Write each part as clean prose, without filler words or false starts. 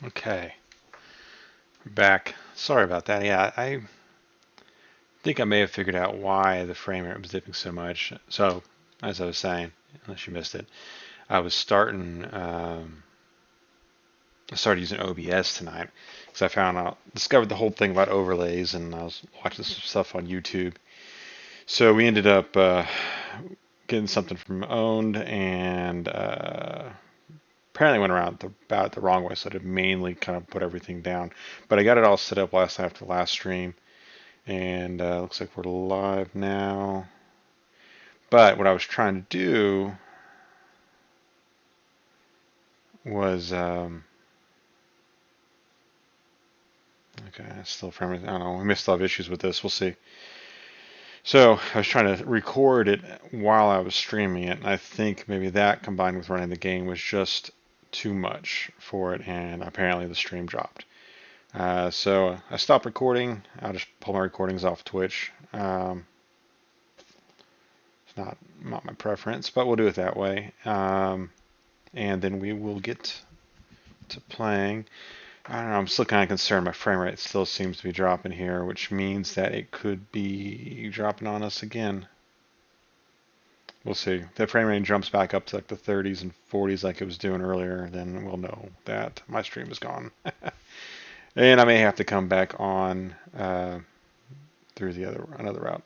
Okay, back. Sorry about that. Yeah, I think I may have figured out why the frame rate was dipping so much. So, as I was saying, unless you missed it, I was I started using OBS tonight because I discovered the whole thing about overlays, and I was watching some stuff on YouTube. So we ended up getting something from owned, and apparently went about it the wrong way, so I did mainly kind of put everything down. But I got it all set up last night after the last stream, and looks like we're live now. But what I was trying to do was, okay, still frame. I don't know. We may still have issues with this. We'll see. So I was trying to record it while I was streaming it, and I think maybe that combined with running the game was just too much for it, and apparently the stream dropped. So I stopped recording. I'll just pull my recordings off Twitch. It's not my preference, but we'll do it that way. And then we will get to playing. I don't know, I'm still kind of concerned. My frame rate still seems to be dropping here, which means that it could be dropping on us again. We'll see. If the frame rate jumps back up to like the 30s and 40s like it was doing earlier, then we'll know that my stream is gone. And I may have to come back on through another route.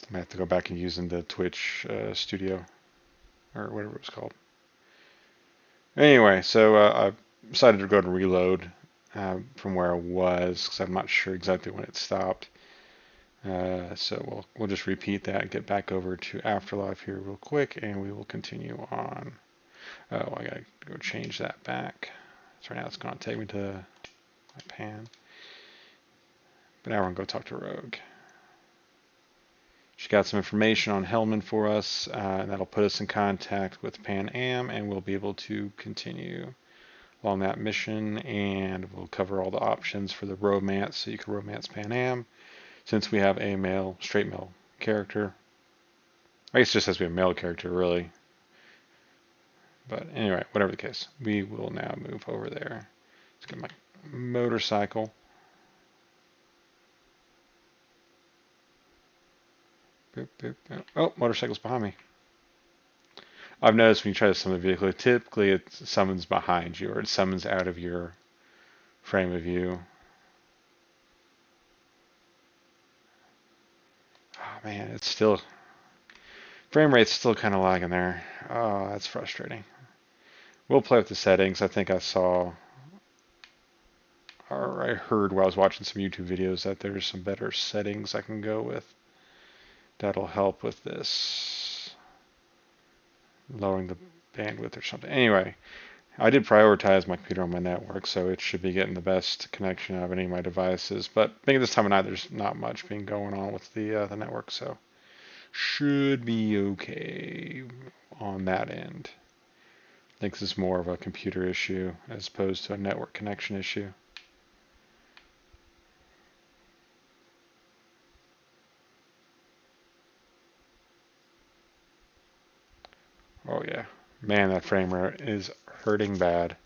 I may have to go back and using the Twitch studio or whatever it was called. Anyway, so I decided to go and reload from where I was because I'm not sure exactly when it stopped. So we'll just repeat that and get back over to Afterlife here real quick, and we will continue on. Oh, I gotta go change that back. So right now it's gonna take me to my pan. But now we're gonna go talk to Rogue. She got some information on Hellman for us, and that'll put us in contact with Panam, and we'll be able to continue along that mission, and we'll cover all the options for the romance, so you can romance Panam, since we have a straight male character. I guess it just says we have a male character, really. But anyway, whatever the case, we will now move over there. Let's get my motorcycle. Boop, boop, boop. Oh, motorcycle's behind me. I've noticed when you try to summon a vehicle, typically it summons behind you, or it summons out of your frame of view. Oh man, frame rate's still kind of lagging there. Oh, that's frustrating. We'll play with the settings. I think I saw, or I heard while I was watching some YouTube videos that there's some better settings I can go with. That'll help with this, lowering the bandwidth or something. Anyway, I did prioritize my computer on my network, so it should be getting the best connection out of any of my devices. But maybe this time of night there's not much being going on with the network, so should be okay on that end. I think this is more of a computer issue as opposed to a network connection issue. Oh yeah, man, that frame rate is hurting bad.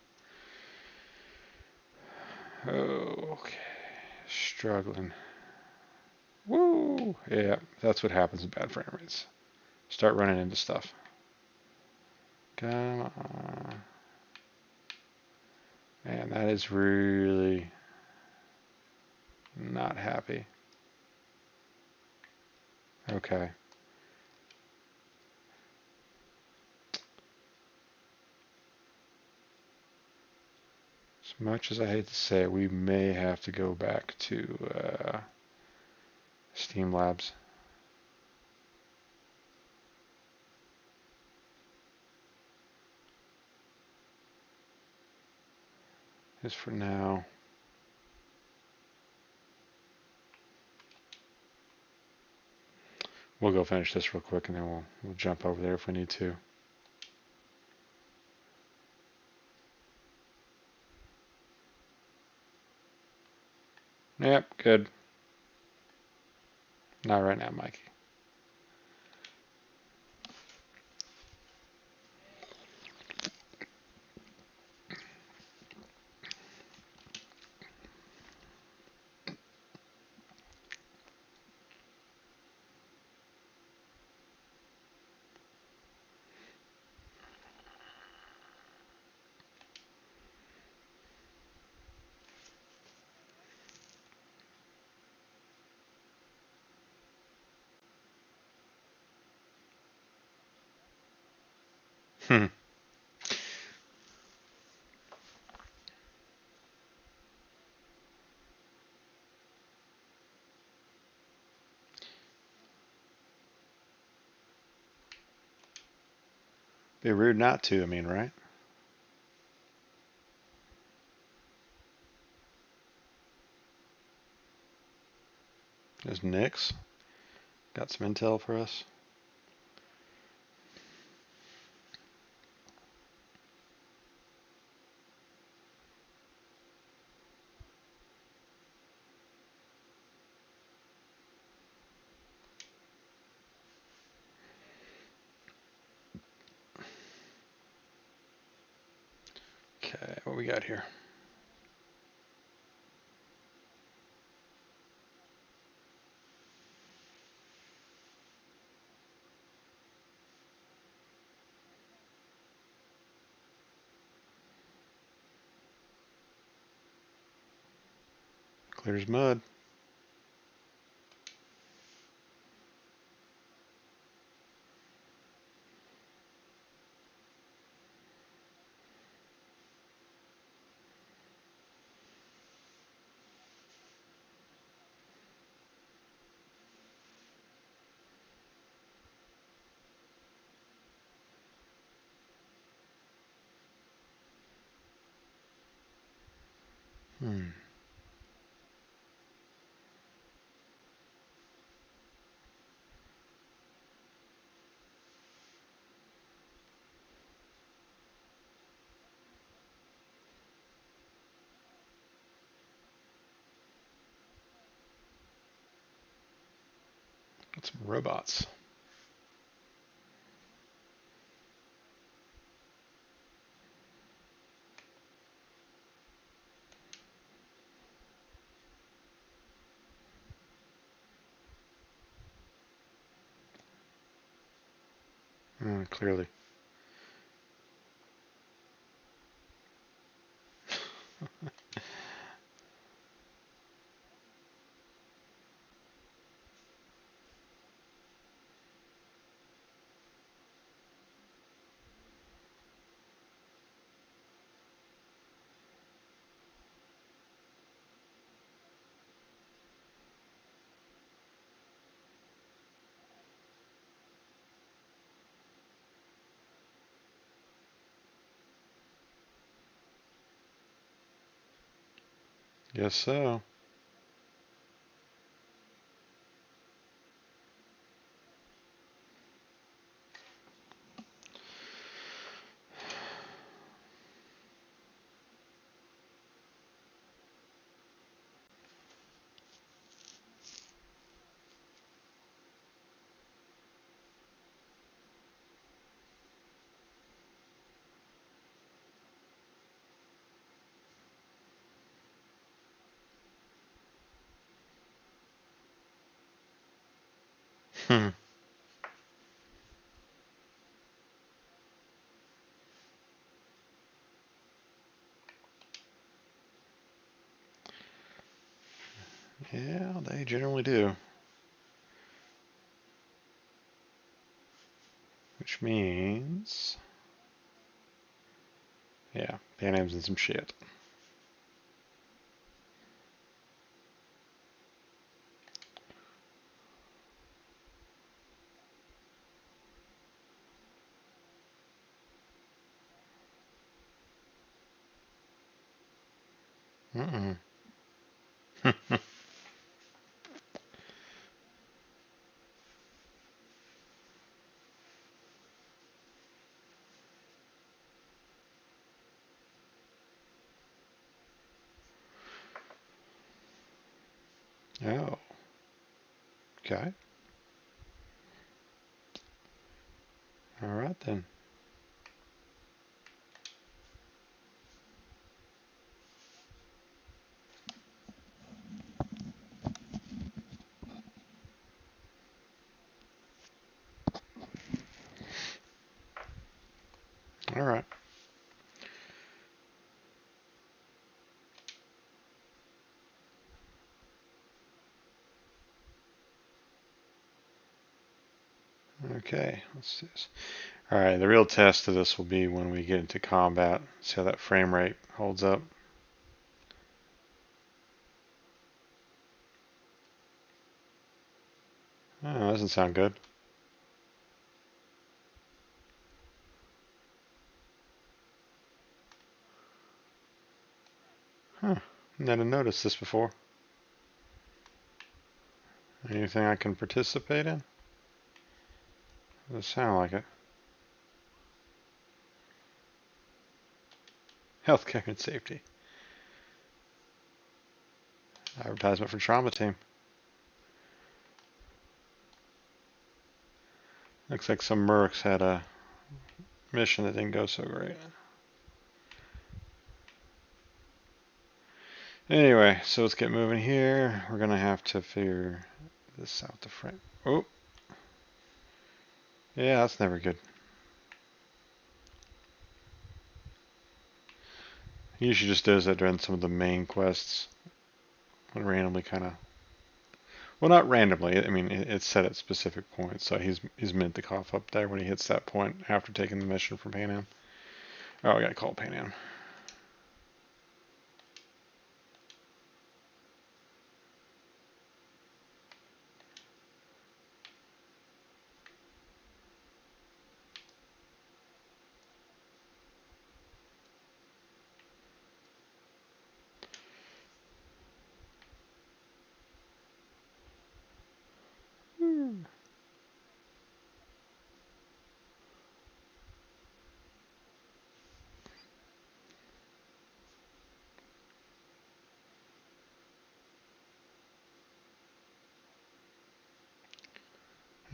Oh, okay, struggling. Woo! Yeah, that's what happens with bad frame rates. Start running into stuff. Come on. Man, that is really not happy. Okay. As much as I hate to say it, we may have to go back to Steam Labs. Just for now. We'll go finish this real quick and then we'll jump over there if we need to. Yep, good. Not right now, Mikey. Hmm. Be rude not to, I mean, right? There's Nix. Got some intel for us. Okay, what we got here? Clear as mud. Hmm. Got some robots. Clearly. Guess so. Hmm. Yeah, they generally do. Which means, yeah, Panam's in some shit. Mm-mm. Oh, okay. All right then. All right. Okay. Let's see this. Alright, the real test of this will be when we get into combat. See how that frame rate holds up. Oh, that doesn't sound good. Huh. Never noticed this before. Anything I can participate in? Doesn't sound like it. Healthcare and safety. Advertisement for trauma team. Looks like some mercs had a mission that didn't go so great. Anyway, so let's get moving here. We're gonna have to figure this out the frame. Oh, yeah, that's never good. He usually just does that during some of the main quests. When randomly kind of, well, not randomly. I mean, it's set at specific points. So he's meant to cough up there when he hits that point after taking the mission from Panam. Oh, I gotta call Panam.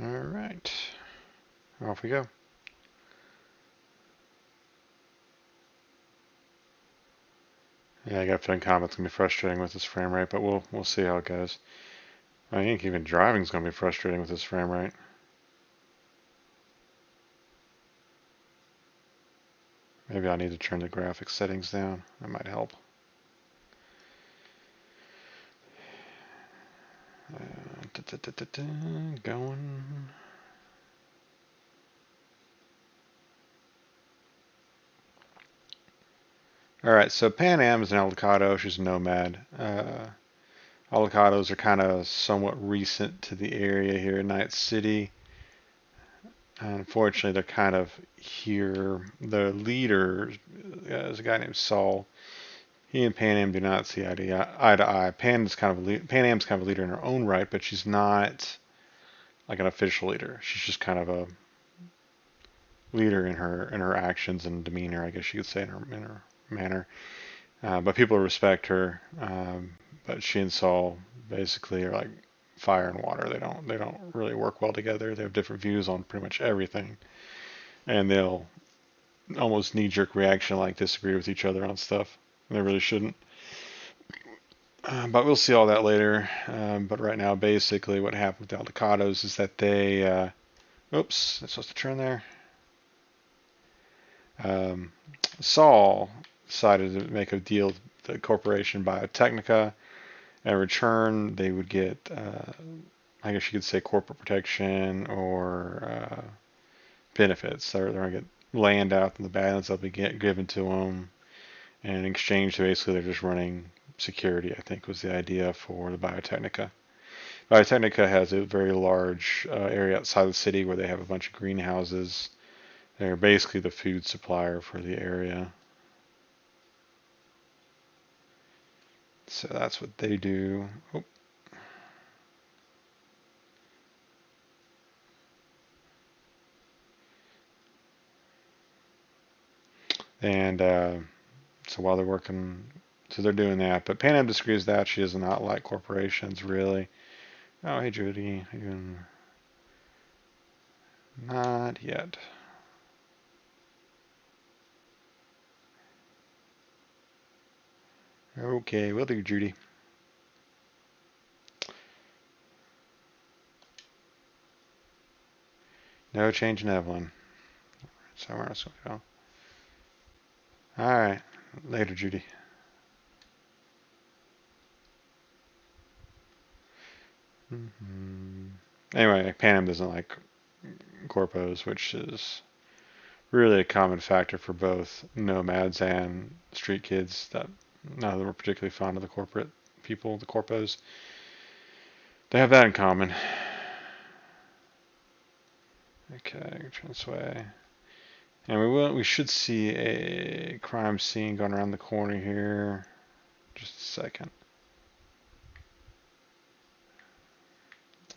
All right, off we go. Yeah, I got a feeling combat's gonna be frustrating with this frame rate, but we'll see how it goes. I think even driving's gonna be frustrating with this frame rate. Maybe I need to turn the graphics settings down. That might help. Going. All right, so Panam is an avocado. She's a nomad. Avocados are kind of somewhat recent to the area here in Night City. Unfortunately, they're kind of here. The leader is a guy named Saul. He and Panam do not see eye to eye. Panam's kind of a leader in her own right, but she's not like an official leader. She's just kind of a leader in her actions and demeanor, I guess you could say, in her manner. But people respect her. But she and Saul basically are like fire and water. They don't really work well together. They have different views on pretty much everything, and they'll almost knee-jerk reaction like disagree with each other on stuff. They really shouldn't. But we'll see all that later. But right now, basically, what happened with the Aldecados is that they, oops, I'm supposed to turn there. Saul decided to make a deal with the corporation Biotechnica. In return, they would get, I guess you could say, corporate protection or benefits. They're going to get land out in the Badlands that'll be given to them. And in exchange, basically, they're just running security, I think was the idea for the Biotechnica. Biotechnica has a very large area outside the city where they have a bunch of greenhouses. They're basically the food supplier for the area. So that's what they do. Oh. And so while they're working, so they're doing that. But Panam disagrees that she does not like corporations, really. Oh, hey, Judy. How you doing? Not yet. Okay, we'll do, Judy. No change in Evelyn. Somewhere else we go. Alright. Later, Judy. Anyway, Panam doesn't like corpos, which is really a common factor for both nomads and street kids that none of them are particularly fond of the corporate people, the corpos. They have that in common. Okay, this way. And we should see a crime scene going around the corner here. Just a second.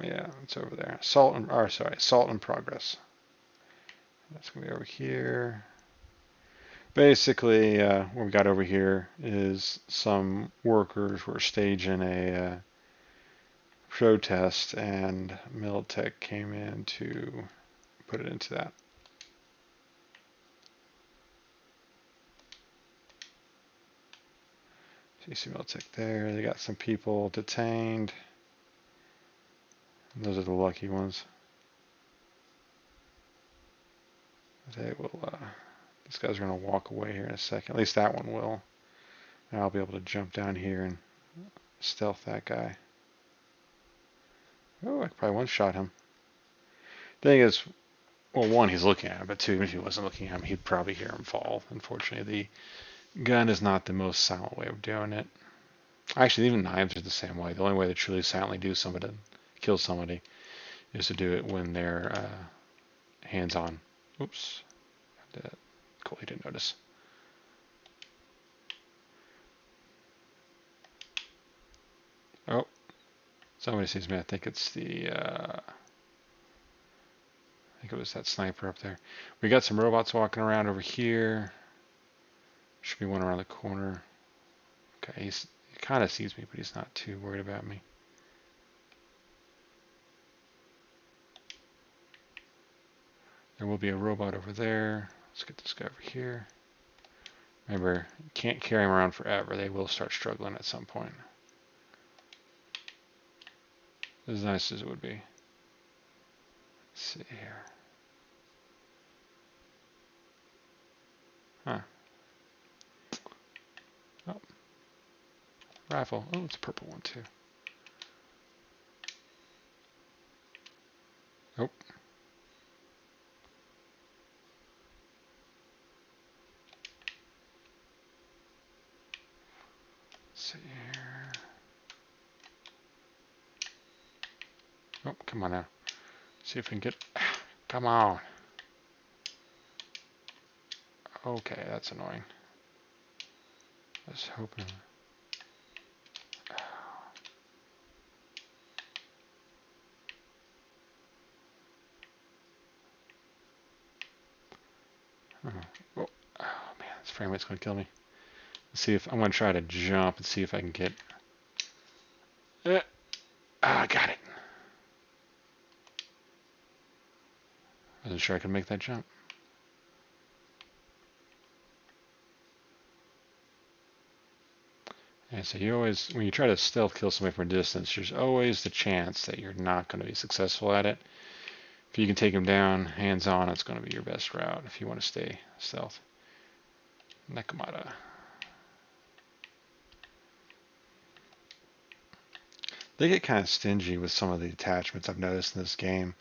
Yeah, it's over there. Assault in progress. That's gonna be over here. Basically, what we got over here is some workers who are staging a protest, and Militech came in to put it into that. So you see Militech there. They got some people detained. Those are the lucky ones. They will. These guys are going to walk away here in a second. At least that one will. And I'll be able to jump down here and stealth that guy. Oh, I could probably one-shot him. Thing is, well, one, he's looking at him, but two, even if he wasn't looking at him, he'd probably hear him fall. Unfortunately, the gun is not the most silent way of doing it. Actually, even knives are the same way. The only way to truly silently kill somebody, is to do it when they're hands-on. Oops. Cool, he didn't notice. Oh, somebody sees me. I think it's the, I think it was that sniper up there. We got some robots walking around over here. Should be one around the corner. Okay, he kind of sees me, but he's not too worried about me. There will be a robot over there. Let's get this guy over here. Remember, you can't carry them around forever. They will start struggling at some point. As nice as it would be. Let's see here. Huh. Oh. Rifle. Oh, it's a purple one too. Nope. Let's see here. Oh, come on now. See if we can get. Come on. Okay, that's annoying. I was hoping. Oh, oh man, this frame rate's gonna kill me. Let's see if I'm gonna try to jump and see if I can get. I got it. I wasn't sure I could make that jump. And so you always, when you try to stealth kill somebody from a distance, there's always the chance that you're not going to be successful at it. If you can take them down hands on, it's going to be your best route if you want to stay stealth. Nakamata. They get kind of stingy with some of the attachments I've noticed in this game.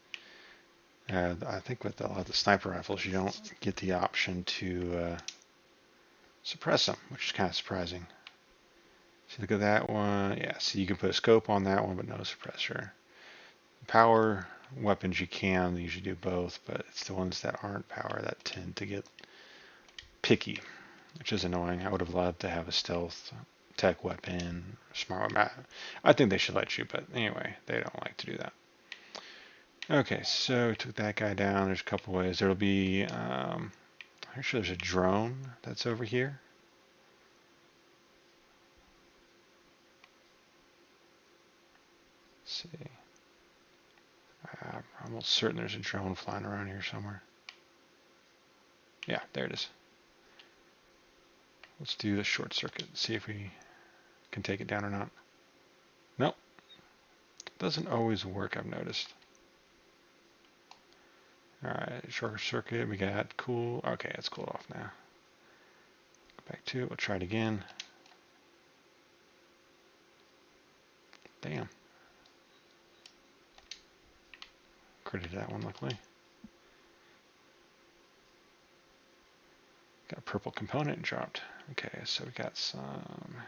I think with a lot of the sniper rifles, you don't get the option to suppress them, which is kind of surprising. So look at that one. Yeah, so you can put a scope on that one, but no suppressor. Power weapons you can usually do both, but it's the ones that aren't power that tend to get picky, which is annoying. I would have loved to have a stealth tech weapon, smart weapon. I think they should let you, but anyway, they don't like to do that. Okay, so we took that guy down. There's a couple ways. There'll be, I'm sure there's a drone that's over here. Let's see. I'm almost certain there's a drone flying around here somewhere. Yeah, there it is. Let's do the short circuit, see if we can take it down or not. Nope. Doesn't always work, I've noticed. Alright, short circuit, we got cool. Okay, it's cooled off now. Go back to it, we'll try it again. Damn. Critted that one, luckily. Got a purple component dropped. Okay, so we got some over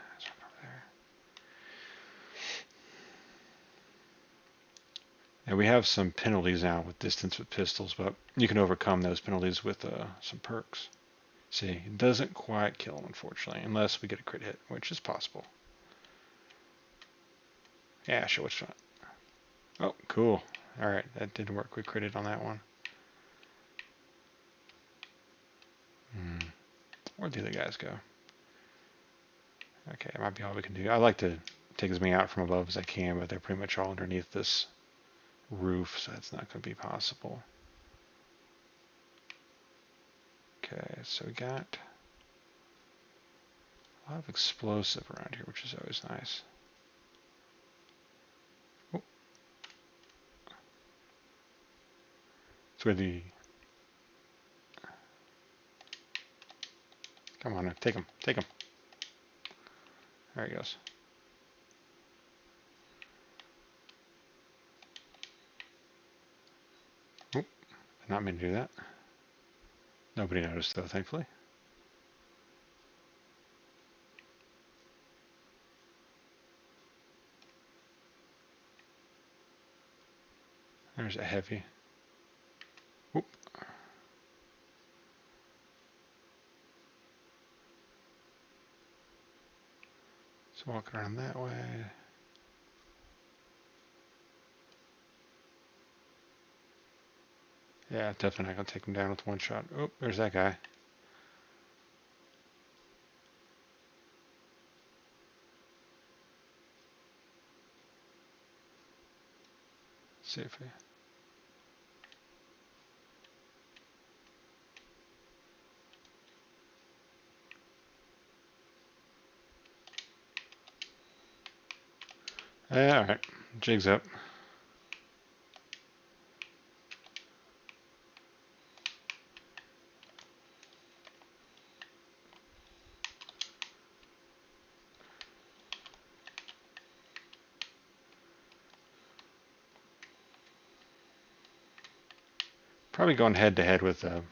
there. And we have some penalties now with distance with pistols, but you can overcome those penalties with some perks. See, it doesn't quite kill them, unfortunately, unless we get a crit hit, which is possible. Yeah, sure, what's that? Oh, cool. Alright, that did work. We critted on that one. Where'd the other guys go? Okay, that might be all we can do. I like to take as many out from above as I can, but they're pretty much all underneath this roof, so that's not going to be possible. Okay, so we got a lot of explosive around here, which is always nice. Oh. It's where the... Come on, take him, take him. There he goes. Oop, did not mean to do that. Nobody noticed though, thankfully. There's a heavy. Oop. Let's walk around that way. Yeah, definitely not going to take him down with one shot. Oh, there's that guy. See if we... Alright, jig's up. Probably going head to head with a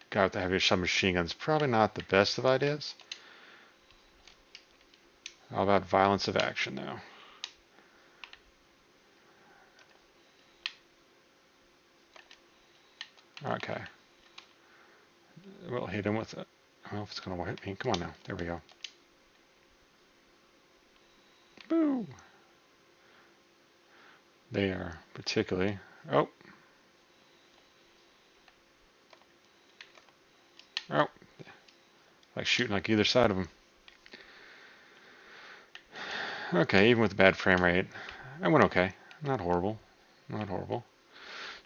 guy with the heaviest submachine gun is probably not the best of ideas. All about violence of action now. Okay. We'll hit him with it. I don't know if it's going to hit me. Come on now. There we go. Boo! They are particularly... Oh! Oh! Like shooting like either side of them. Okay, even with a bad frame rate, I went okay. Not horrible. Not horrible.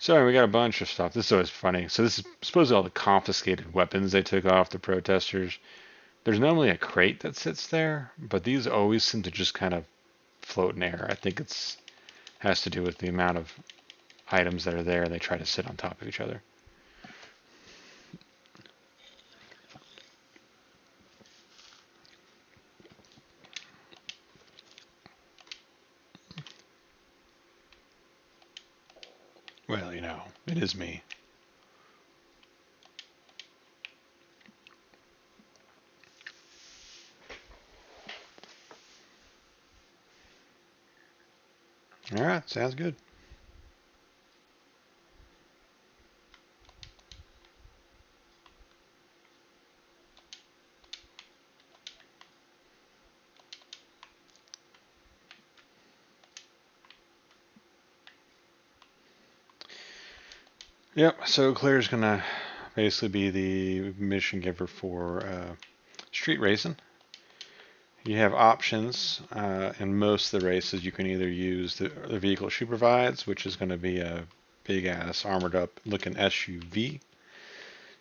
So we got a bunch of stuff. This is always funny. So this is supposedly all the confiscated weapons they took off the protesters. There's normally a crate that sits there, but these always seem to just kind of float in air. I think it's has to do with the amount of items that are there. They try to sit on top of each other. Well, you know, it is me. All right, sounds good. Yep, so Claire's going to basically be the mission giver for street racing. You have options in most of the races. You can either use the vehicle she provides, which is going to be a big-ass armored-up looking SUV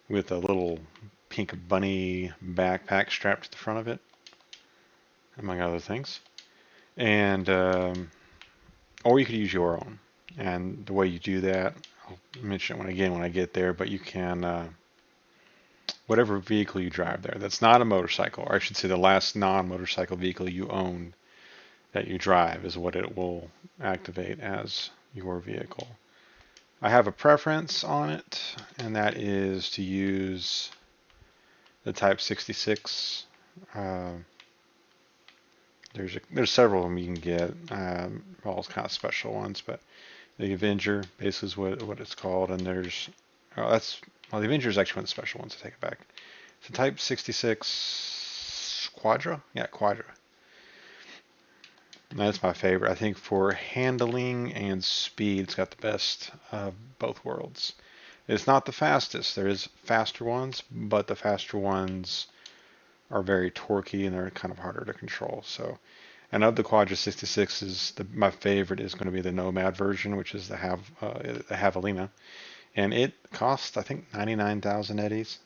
with a little pink bunny backpack strapped to the front of it, among other things. And or you could use your own. And the way you do that, I'll mention it when I get there, but you can, whatever vehicle you drive there, that's not a motorcycle, or I should say the last non-motorcycle vehicle you own that you drive is what it will activate as your vehicle. I have a preference on it, and that is to use the Type 66. There's several of them you can get, all kind of special ones, but the Avenger basically is what it's called, and there's the Avenger is actually one of the special ones. I take it back. It's a Type 66 Quadra, yeah, Quadra. And that's my favorite. I think for handling and speed, it's got the best of both worlds. It's not the fastest. There is faster ones, but the faster ones are very torquey and they're kind of harder to control. So, and of the Quadra 66s, my favorite is going to be the Nomad version, which is the Javelina, and it costs I think 99,000 eddies.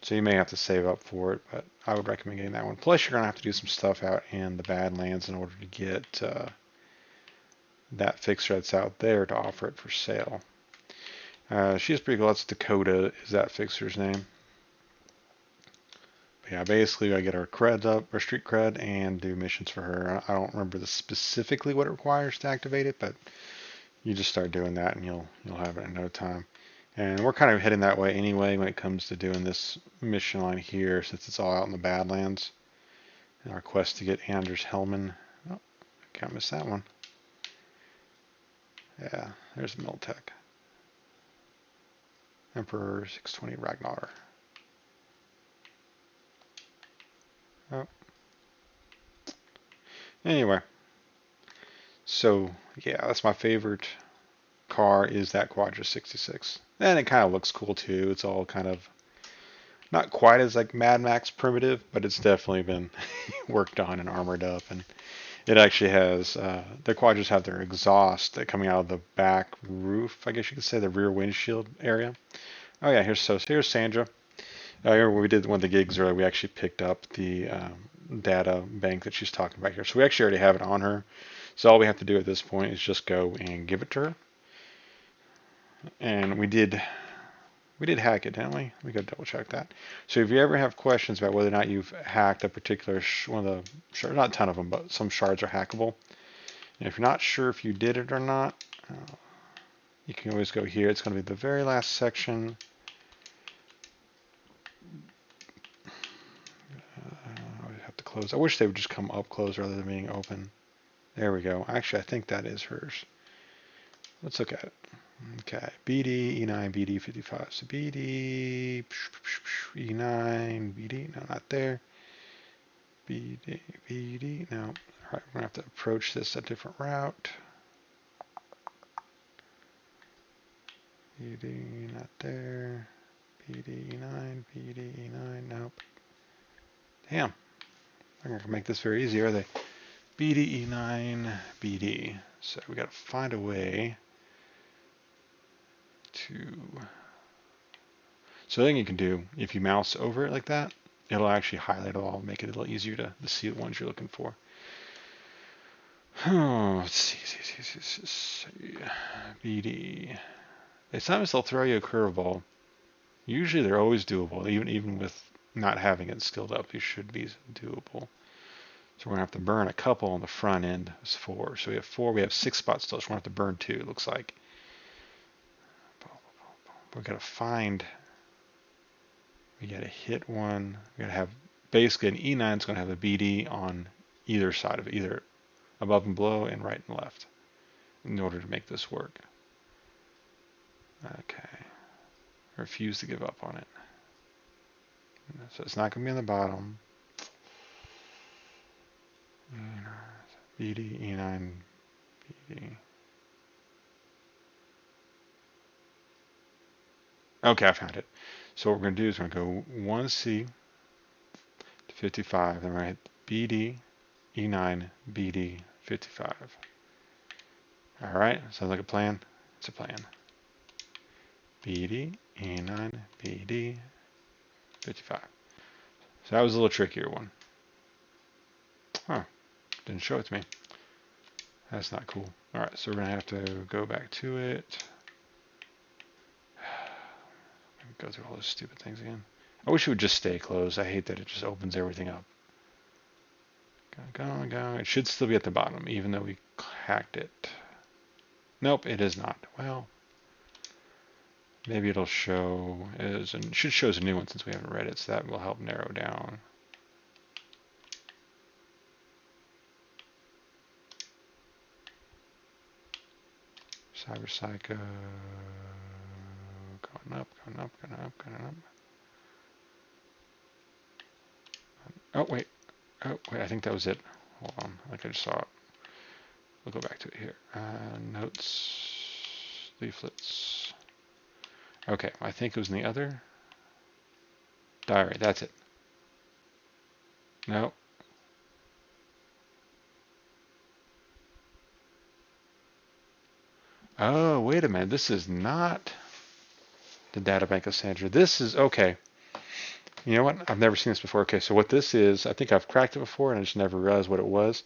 So you may have to save up for it, but I would recommend getting that one. Plus, you're going to have to do some stuff out in the Badlands in order to get that fixer that's out there to offer it for sale. She's pretty cool. That's Dakota is that fixer's name. But yeah, basically we gotta get our cred up, our street cred, and do missions for her. I don't remember specifically what it requires to activate it, but you just start doing that and you'll have it in no time. And we're kind of heading that way anyway when it comes to doing this mission line here, since it's all out in the Badlands. And our quest to get Anders Hellman. Oh, can't miss that one. Yeah, there's the Miltech. Emperor 620 Ragnar. Oh. Anyway, so yeah, that's my favorite car is that Quadra 66. And it kind of looks cool too. It's all kind of not quite as like Mad Max primitive, but it's definitely been worked on and armored up. And it actually has, the Quadras have their exhaust coming out of the back roof, I guess you could say, the rear windshield area. Oh yeah, here's Sandra. I remember when we did one of the gigs earlier, we actually picked up the data bank that she's talking about here. So we actually already have it on her. So all we have to do at this point is just go and give it to her. And we did hack it, didn't we? We got to double check that. So if you ever have questions about whether or not you've hacked a particular one of the shards, not a ton of them, but some shards are hackable. And if you're not sure if you did it or not, you can always go here. It's going to be the very last section. I have to close. I wish they would just come up close rather than being open. There we go. Actually, I think that is hers. Let's look at it. Okay, BD, E9, BD, 55. So BD, E9, BD, no, not there. BD, BD, no. All right, we're going to have to approach this a different route. BD, not there. BD, E9, BD, E9, nope. Damn, they're going to make this very easy, are they? BD, E9, BD. So we got to find a way to... So the thing you can do, if you mouse over it like that, it'll actually highlight it all, make it a little easier to see the ones you're looking for. Let's see. BD. Sometimes they'll throw you a curveball. Usually they're always doable, even with not having it skilled up, you should be doable. So we're going to have to burn a couple on the front end. It's 4. So we have 4. We have 6 spots still. So we're going to have to burn 2, it looks like. We've got to find... We got to hit one. We got to have... Basically, an E9 is going to have a BD on either side of it. Either above and below and right and left. In order to make this work. Okay. I refuse to give up on it. So it's not going to be on the bottom. BD, E9, BD. Okay, I found it. So what we're going to do is we're going to go 1C to 55. Then we're going to hit BD, E9, BD, 55. All right, sounds like a plan. It's a plan. BD, E9, BD, 55. So that was a little trickier one. Huh, didn't show it to me. That's not cool. All right, so we're going to have to go back to it. Go through all those stupid things again. I wish it would just stay closed. I hate that it just opens everything up. Go. It should still be at the bottom, even though we hacked it. Nope, it is not. Well, Maybe it'll show as, and it should show as a new one since we haven't read it, so that will help narrow down. Cyber Psycho, going up, going up, going up, going up. Oh wait, I think that was it. Hold on, like I just saw it. We'll go back to it here. Notes, leaflets. Okay, I think it was in the other diary. That's it. No. Oh, wait a minute. This is not the databank of Sandra. This is, okay. You know what? I've never seen this before. Okay, so what this is, I think I've cracked it before and I just never realized what it was.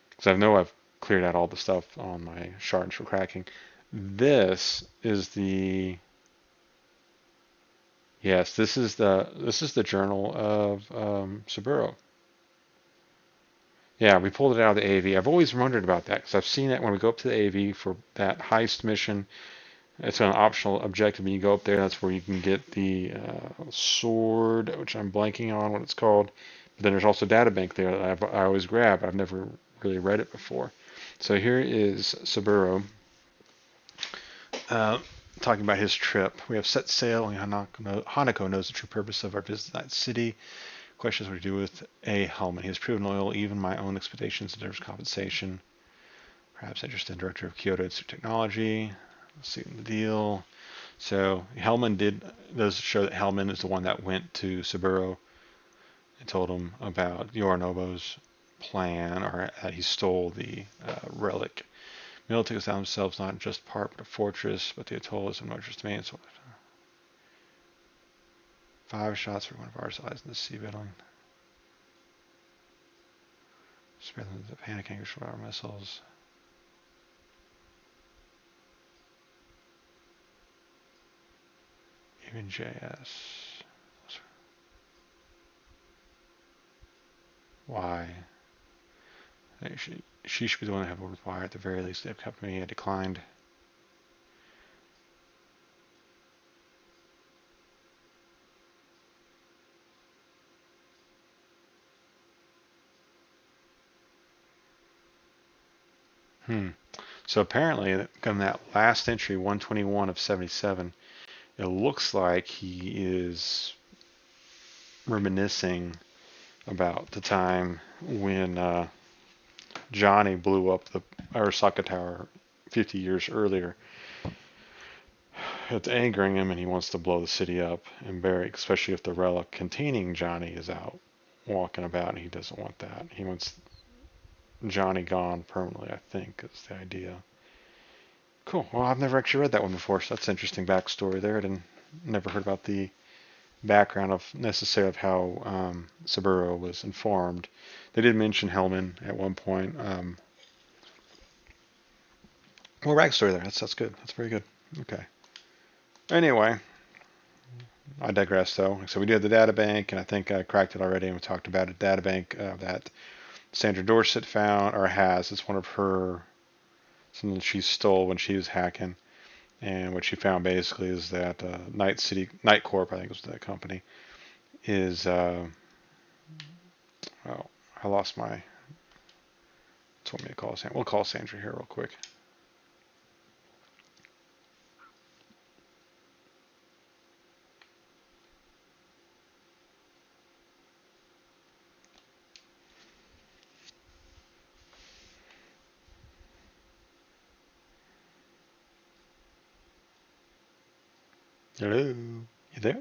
Because I know I've cleared out all the stuff on my shards for cracking. This is the, yes, this is the journal of Saburo. Yeah, we pulled it out of the AV. I've always wondered about that because I've seen it when we go up to the AV for that heist mission. It's an optional objective. When you go up there, that's where you can get the sword, which I'm blanking on what it's called. But then there's also databank there that I always grab. I've never really read it before. So here is Saburo uh, talking about his trip. We have set sail, and Hanako knows the true purpose of our visit to that city. Questions what to do with A. Hellman. He has proven loyal. Even my own expeditions deserves compensation. Perhaps interested in director of Kyoto Institute of Technology. Let's see the deal. So Hellman does show that Hellman is the one that went to Saburo and told him about Yorinobu's plan, or that he stole the relic. Militaries found themselves not just part but a fortress, but the atoll is of no interest to me. So 5 shots for one of our sides in the sea building. Spare them the panic anguish of our missiles. Even JS. Why? She should be the one to have worked with Wire. At the very least, the company had declined. So apparently, in that last entry, 121 of 77, it looks like he is reminiscing about the time when Johnny blew up the Arasaka Tower 50 years earlier. It's angering him, and he wants to blow the city up and bury, especially if the relic containing Johnny is out walking about, and he doesn't want that. He wants Johnny gone permanently, I think, is the idea. Cool. Well, I've never actually read that one before, so that's an interesting backstory there. I never heard about the background of necessarily of how Saburo was informed. They did mention Hellman at one point. More backstory there. That's good. That's very good. Okay. Anyway, I digress though. So we do have the data bank, and I think I cracked it already, and we talked about a data bank that Sandra Dorset found or has. It's one of her something she stole when she was hacking. And what she found basically is that Night Corp, I think was the company, is oh, I lost my. Told me to call Sandra. We'll call Sandra here real quick. Hello, you there?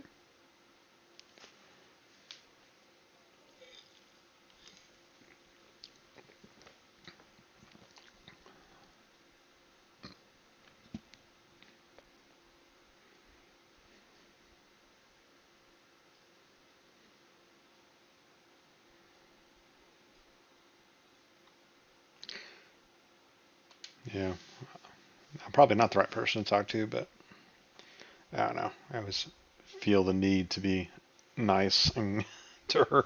Yeah, I'm probably not the right person to talk to, but I don't know. I always feel the need to be nice and to her.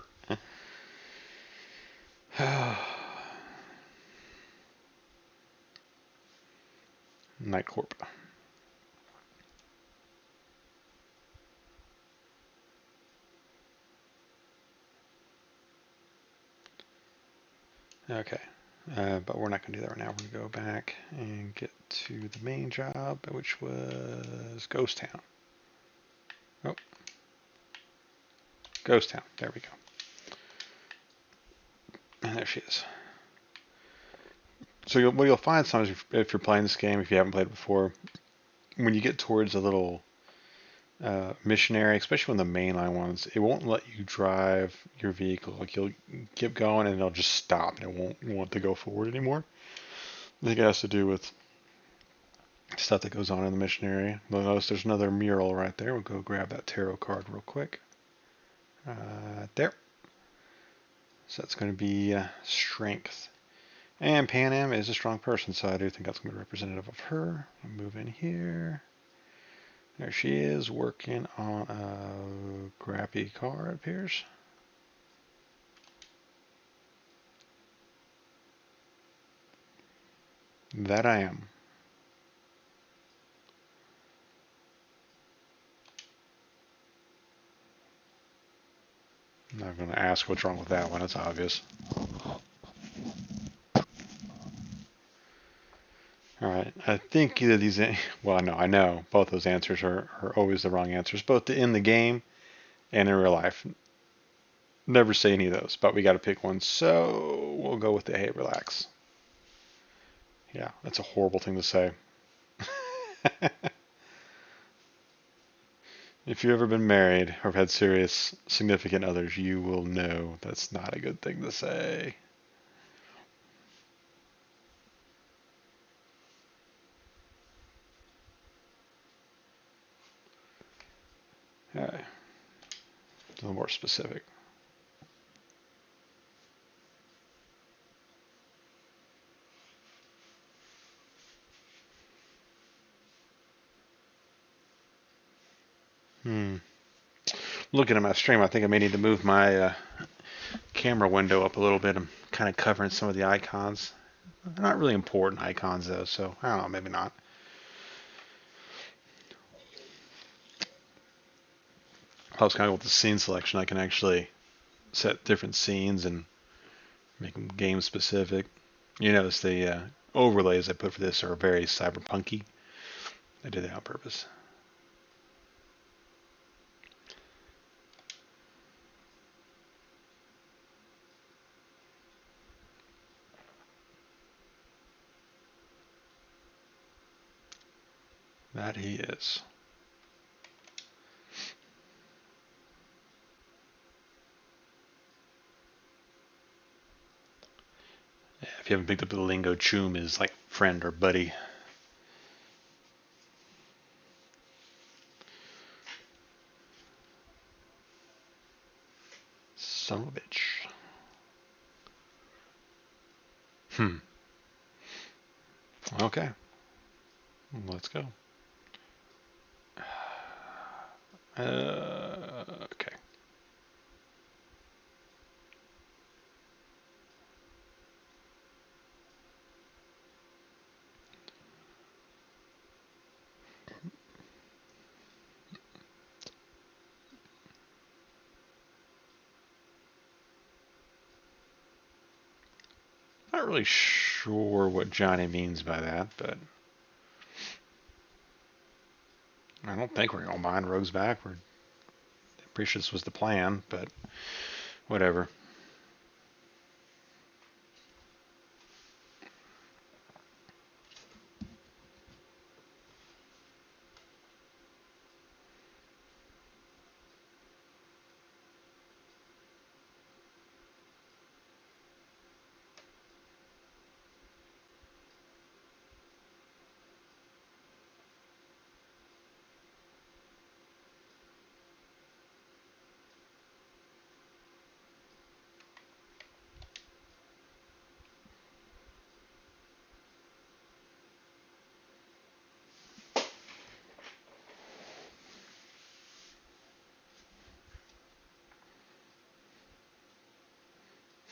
Night Corp. Okay, but we're not going to do that right now. We're going to go back and get to the main job, which was Ghost Town. Oh, Ghost Town. There we go. And there she is. So what you'll find sometimes if you're playing this game, if you haven't played it before, when you get towards a little missionary, especially on the mainline ones, it won't let you drive your vehicle. Like you'll keep going and it'll just stop and it won't want to go forward anymore. I think it has to do with stuff that goes on in the missionary. You'll notice there's another mural right there. We'll go grab that tarot card real quick. There. So that's going to be strength. And Panam is a strong person, so I do think that's going to be representative of her. I'll move in here. There she is, working on a crappy car, it appears. That I am. I'm not going to ask what's wrong with that one, it's obvious. Alright, I think either these, well, no, I know both those answers are always the wrong answers, both in the game and in real life. Never say any of those, but we got to pick one, so we'll go with the hey, relax. Yeah, that's a horrible thing to say. If you've ever been married or had serious significant others, you will know that's not a good thing to say. All right, a little more specific. Looking at my stream, I think I may need to move my camera window up a little bit. I'm kind of covering some of the icons. They're not really important icons though, so I don't know, maybe not. Helps kind of with the scene selection. I can actually set different scenes and make them game specific. You notice the overlays I put for this are very cyberpunky. I did that on purpose. That he is. Yeah, if you haven't picked up the lingo, choom is like friend or buddy. Son of a bitch. Okay. Let's go. Okay. Not really sure what Johnny means by that, but I don't think we're going to mind Rogues back. We're pretty sure this was the plan, but whatever.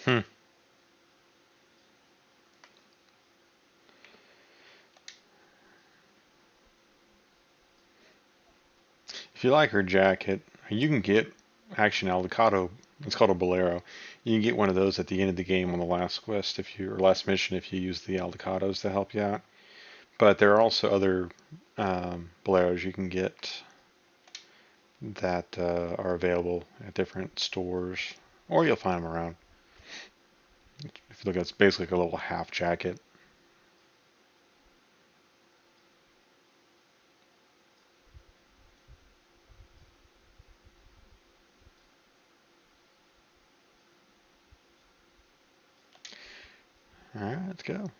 Hmm. If you like her jacket, you can get Action Avocado It's called a bolero. You can get one of those at the end of the game on the last quest or last mission if you use the aldecados to help you out. But there are also other boleros you can get that are available at different stores, or you'll find them around. If you look, it's basically like a little half jacket. All right, let's go. Is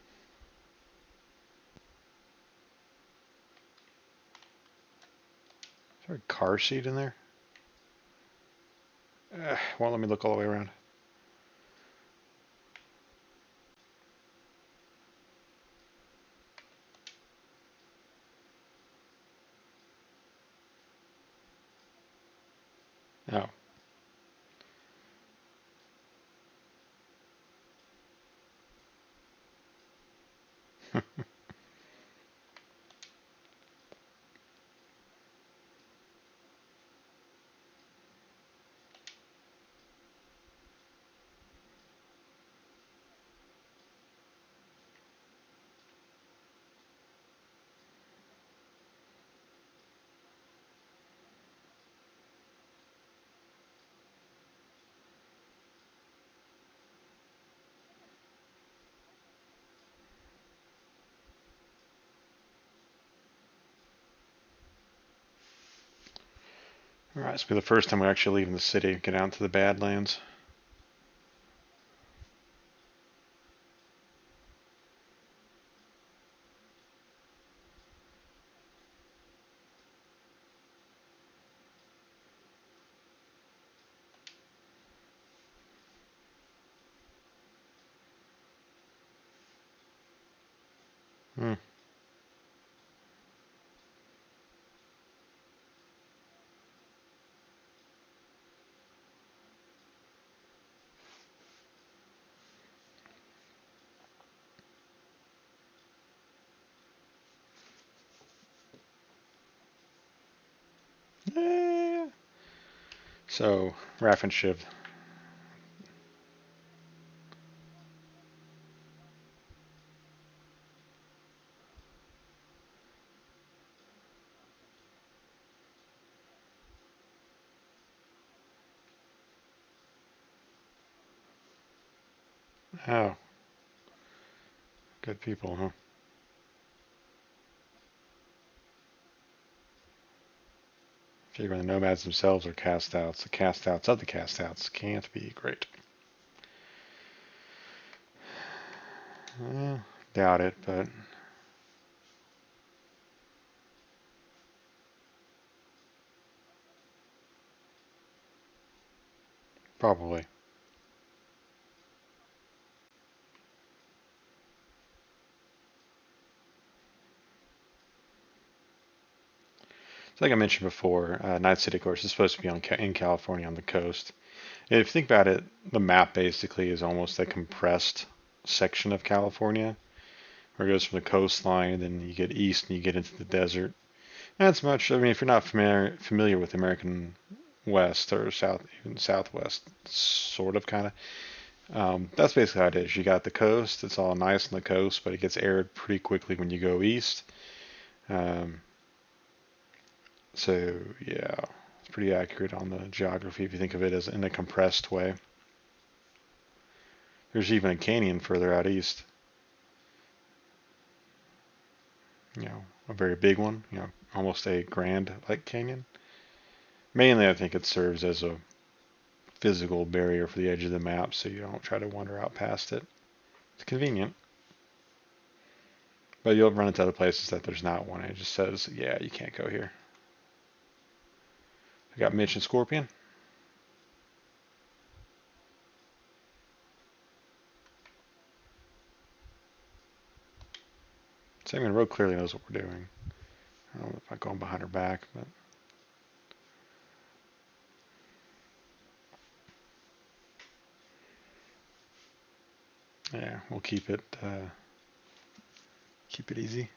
there a car seat in there? Won't let me look all the way around. Oh. All right, this will be the first time we're actually leaving the city, get out into the Badlands. Hmm. So, Raff and Shiv. Oh, good people, huh? Figuring the nomads themselves are cast outs. The cast outs of the cast outs can't be great. Doubt it, but probably. So like I mentioned before, Night City, of course, is supposed to be in California on the coast. And if you think about it, the map basically is almost a compressed section of California, where it goes from the coastline, then you get east and you get into the desert. That's much. I mean, if you're not familiar with American West or South, even Southwest, sort of, kind of. That's basically how it is. You got the coast. It's all nice on the coast, but it gets arid pretty quickly when you go east. Um, so yeah, it's pretty accurate on the geography if you think of it as in a compressed way. There's even a canyon further out east. A very big one. Almost a Grand Lake Canyon. Mainly, I think it serves as a physical barrier for the edge of the map, so you don't try to wander out past it. It's convenient. But you'll run into other places that there's not one. It just says, yeah, you can't go here. I got Mitch and Scorpion. Sammy Road clearly knows what we're doing. I don't know if I'm going behind her back, but yeah, we'll keep it easy.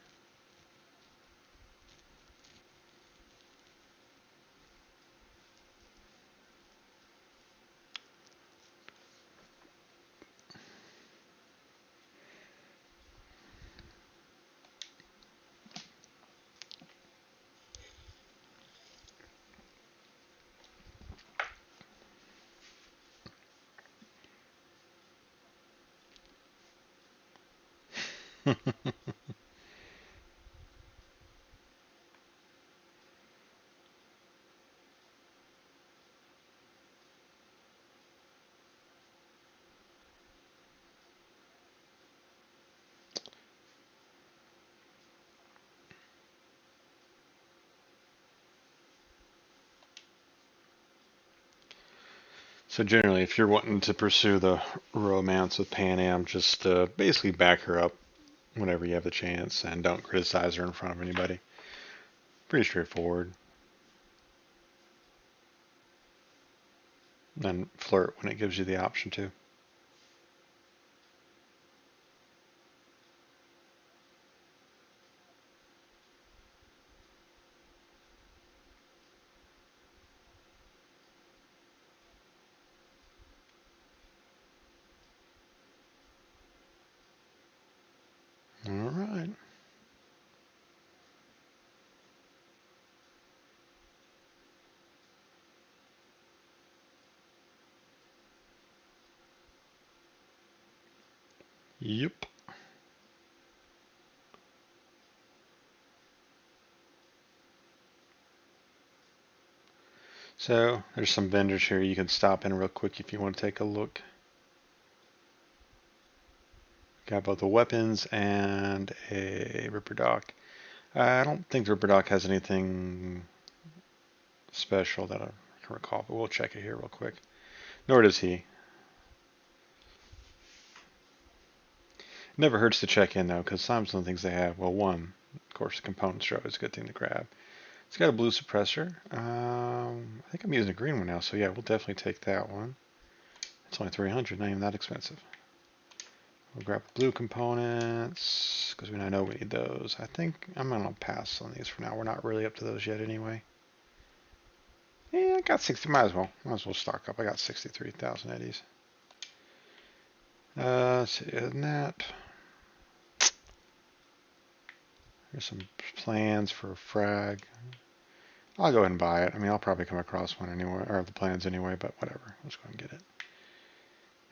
So generally, if you're wanting to pursue the romance with Panam, just basically back her up whenever you have the chance and don't criticize her in front of anybody. Pretty straightforward. And flirt when it gives you the option to. All right. Yep. So there's some vendors here you can stop in real quick if you want to take a look. Got both the weapons and a Ripper Doc. I don't think the Ripper Doc has anything special that I can recall, but we'll check it here real quick. Nor does he. Never hurts to check in though, because some of the things they have. Well, one, of course, the components are always a good thing to grab. It's got a blue suppressor. I think I'm using a green one now, so yeah, we'll definitely take that one. It's only 300, not even that expensive. We'll grab blue components, because I know we need those. I think I'm going to pass on these for now. We're not really up to those yet anyway. Yeah, I got 60, might as well stock up. I got 63,000 eddies. Let's see, isn't that? Here's some plans for a frag. I'll go ahead and buy it. I mean, I'll probably come across one anyway, or the plans anyway, but whatever. Let's go and get it.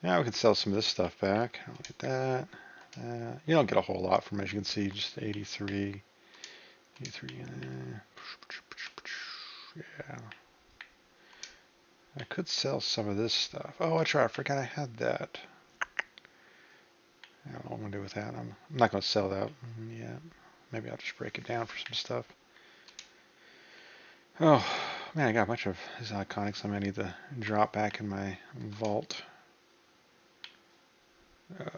Now we can sell some of this stuff back. I'll get that. You don't get a whole lot from it. As you can see, just 83. 83. Yeah. I could sell some of this stuff. Oh, that's right. I forgot I had that. I don't know what I'm going to do with that. I'm not going to sell that yet. Maybe I'll just break it down for some stuff. Oh, man, I got a bunch of these iconics. I'm going to need to drop back in my vault.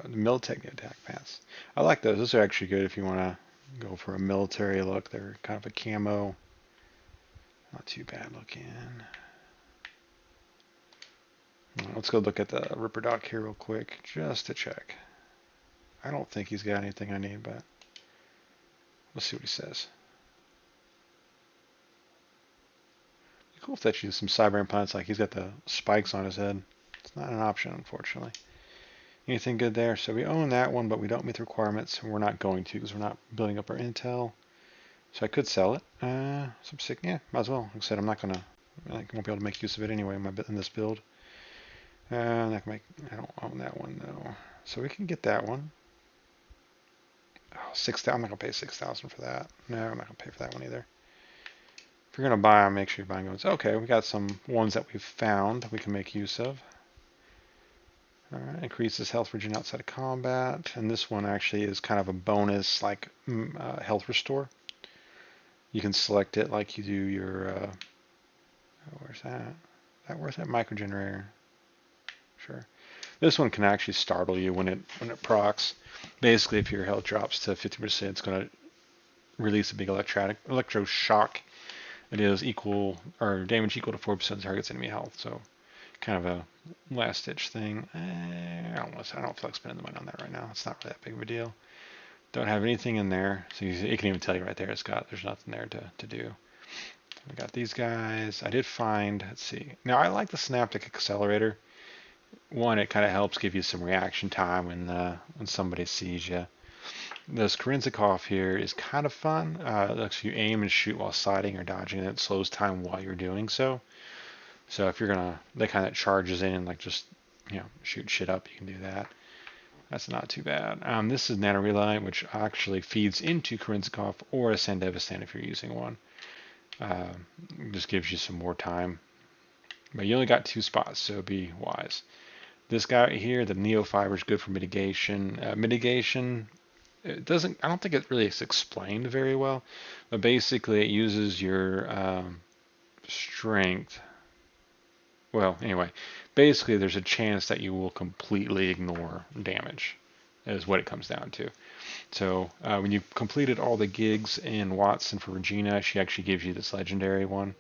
The military attack pants. I like those. Those are actually good if you want to go for a military look. They're kind of a camo. Not too bad looking. Let's go look at the Ripper Doc here real quick, just to check. I don't think he's got anything I need, but let's see what he says. Cool if that's some cyber implants, like he's got the spikes on his head. It's not an option, unfortunately. Anything good there? So we own that one, but we don't meet the requirements, and we're not going to because we're not building up our intel. So I could sell it. Some sick, yeah, might as well. Like I said, I won't be able to make use of it anyway in this build. I don't own that one though, so we can get that one. Oh, 6,000. I'm not gonna pay 6,000 for that. No, I'm not gonna pay for that one either. If you're gonna buy them, make sure you're buying those. Okay, we got some ones that we've found that we can make use of. All right, increases health regen outside of combat, and this one actually is kind of a bonus, like health restore. You can select it like you do your. Where's that? Where's that micro generator? Sure. This one can actually startle you when it procs. Basically, if your health drops to 50%, it's going to release a big electro shock. It is equal or damage equal to 4% of target's enemy health. So, kind of a last ditch thing. I don't feel like spending the money on that right now. It's not really that big of a deal. Don't have anything in there, so it can even tell you right there. There's nothing there to do. We got these guys. I did find. Let's see. Now I like the Synaptic Accelerator. One, it kind of helps give you some reaction time when somebody sees you. This Korenzikov here is kind of fun. It lets you aim and shoot while sliding or dodging, and it slows time while you're doing so. So if you're that kind of charges in and like just shoot shit up, you can do that. That's not too bad. This is Nano Relay, which actually feeds into Korenzikov or a Sandevistan if you're using one. Just gives you some more time. But you only got 2 spots, so be wise. This guy right here, the Neo Fiber, is good for mitigation. Mitigation, it doesn't. I don't think it really is explained very well, but basically it uses your strength. Well, anyway, basically there's a chance that you will completely ignore damage, is what it comes down to. So when you've completed all the gigs in Watson for Regina, she actually gives you this legendary one,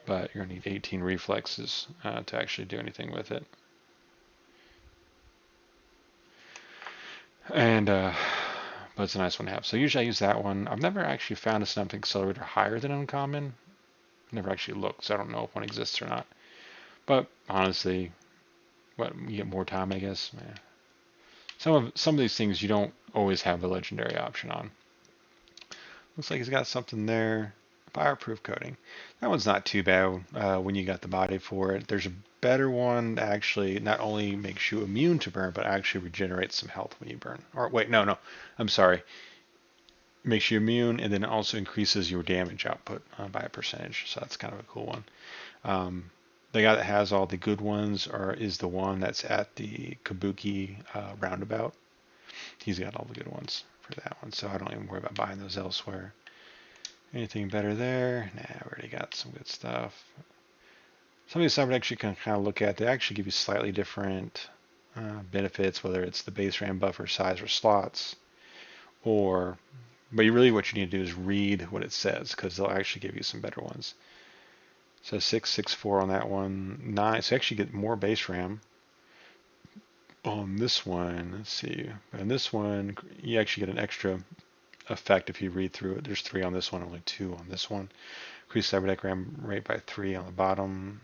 but you're gonna need 18 reflexes to actually do anything with it. And but it's a nice one to have. So usually I use that one. I've never actually found a Synaptic Accelerator higher than Uncommon. Never actually looked, so I don't know if one exists or not. But honestly, what, you get more time, I guess. Yeah. Some of these things you don't always have the legendary option on. Looks like he's got something there. Fireproof coating. That one's not too bad when you got the body for it. There's a better one that actually not only makes you immune to burn, but actually regenerates some health when you burn. Or wait, no, I'm sorry. Makes you immune and then also increases your damage output by a percentage. So that's kind of a cool one. The guy that has all the good ones is the one that's at the Kabuki roundabout. He's got all the good ones for that one, so I don't even worry about buying those elsewhere. Anything better there? Nah, we already got some good stuff. Some of these cybernetics you can kind of look at. They actually give you slightly different benefits, whether it's the base RAM buffer size or slots, but what you need to do is read what it says, because they'll actually give you some better ones. So 664 on that one, 9. So you actually get more base RAM. On this one, let's see. On this one, you actually get an extra effect if you read through it. There's 3 on this one, only 2 on this one. Increase cybernetic RAM rate by 3 on the bottom,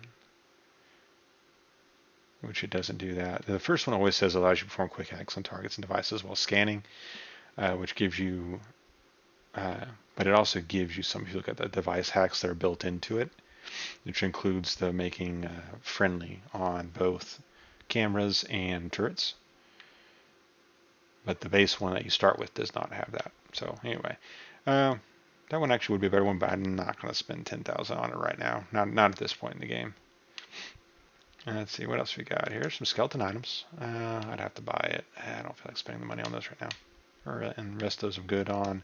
which it doesn't do that. The first one always says allows you to perform quick hacks on targets and devices while scanning, which gives you, but it also gives you some, if you look at the device hacks that are built into it, which includes the making friendly on both cameras and turrets. But the base one that you start with does not have that. So anyway, that one actually would be a better one, but I'm not going to spend 10,000 on it right now. Not at this point in the game. Let's see, what else we got here? Some skeleton items. I'd have to buy it. I don't feel like spending the money on those right now. And the rest of those I'm good on.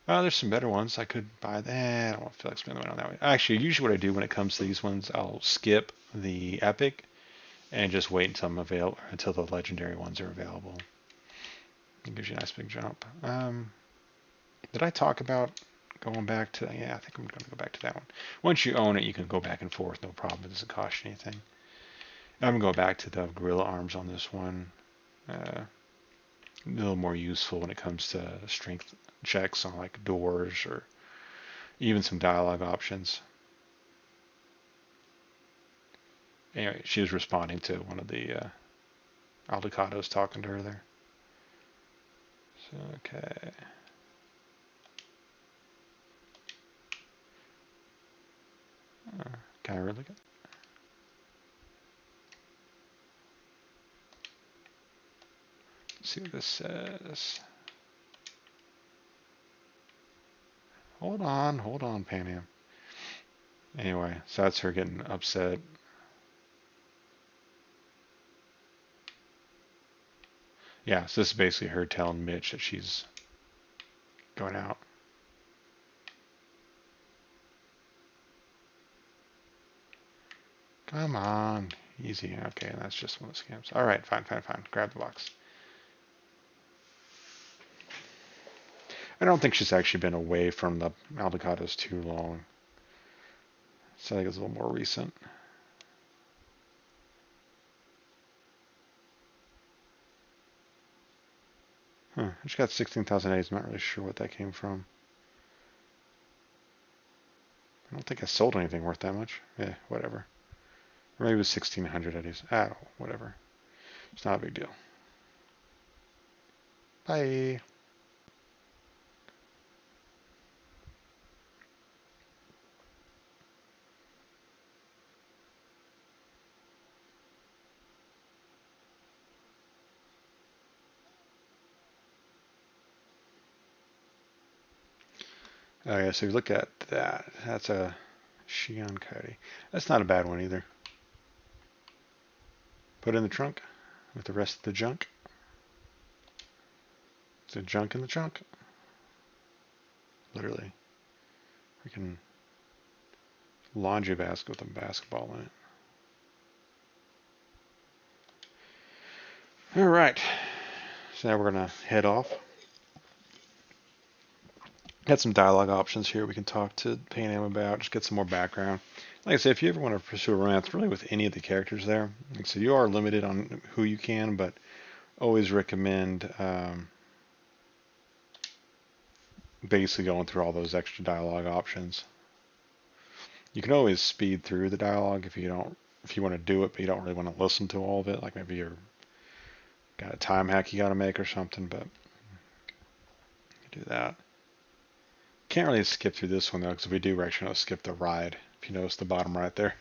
There's some better ones. I could buy that. I don't feel like spending the money on that one. Actually, usually what I do when it comes to these ones, I'll skip the epic and just wait until the legendary ones are available. It gives you a nice big jump. Did I talk about going back to? Yeah, I think I'm going to go back to that one. Once you own it, you can go back and forth, no problem. It doesn't cost you anything. I'm going to go back to the gorilla arms on this one. A little more useful when it comes to strength checks on like doors or even some dialogue options. Anyway, she was responding to one of the Aldecados talking to her there. So, okay. Can I really look at? Let's see what this says. Hold on, Panam. Anyway, so that's her getting upset. Yeah, so this is basically her telling Mitch that she's going out. Come on, easy. Okay, that's just one of the scams. All right, fine. Grab the box. I don't think she's actually been away from the Aldecados too long. So I think it's a little more recent. Huh, she's got 16,000 A's. I'm not really sure what that came from. I don't think I sold anything worth that much. Yeah, whatever. Or maybe it was 1,600 A's. Ah, whatever. It's not a big deal. Bye. Oh yeah, so if you look at that, that's a Shion Coyote. That's not a bad one either. Put it in the trunk with the rest of the junk. It's a junk in the trunk. Literally. Freaking laundry basket with a basketball in it. Alright. So now we're going to head off. Got some dialogue options here we can talk to Panam about, just get some more background. Like I said, if you ever want to pursue a romance, really with any of the characters there, like, so you are limited on who you can, but always recommend basically going through all those extra dialogue options. You can always speed through the dialogue if you want to do it, but you don't really want to listen to all of it. Like maybe you're got a time hack you got to make or something, but you do that. Can't really skip through this one though, because if we do, we're actually going to skip the ride. If you notice the bottom right there.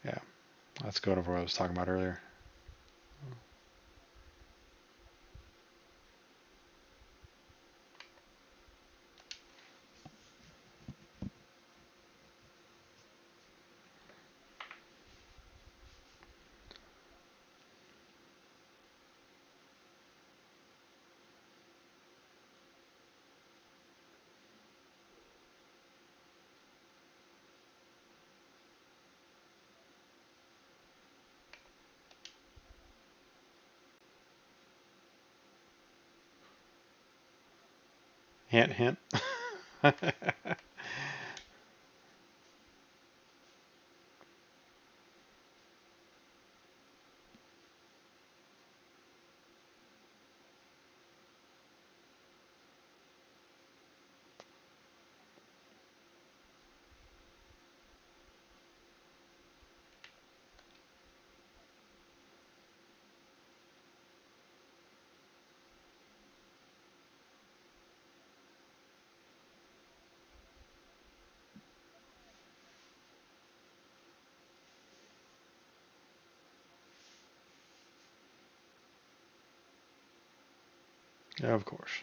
Yeah, let's go over what I was talking about earlier. Hint, hint. Yeah, of course.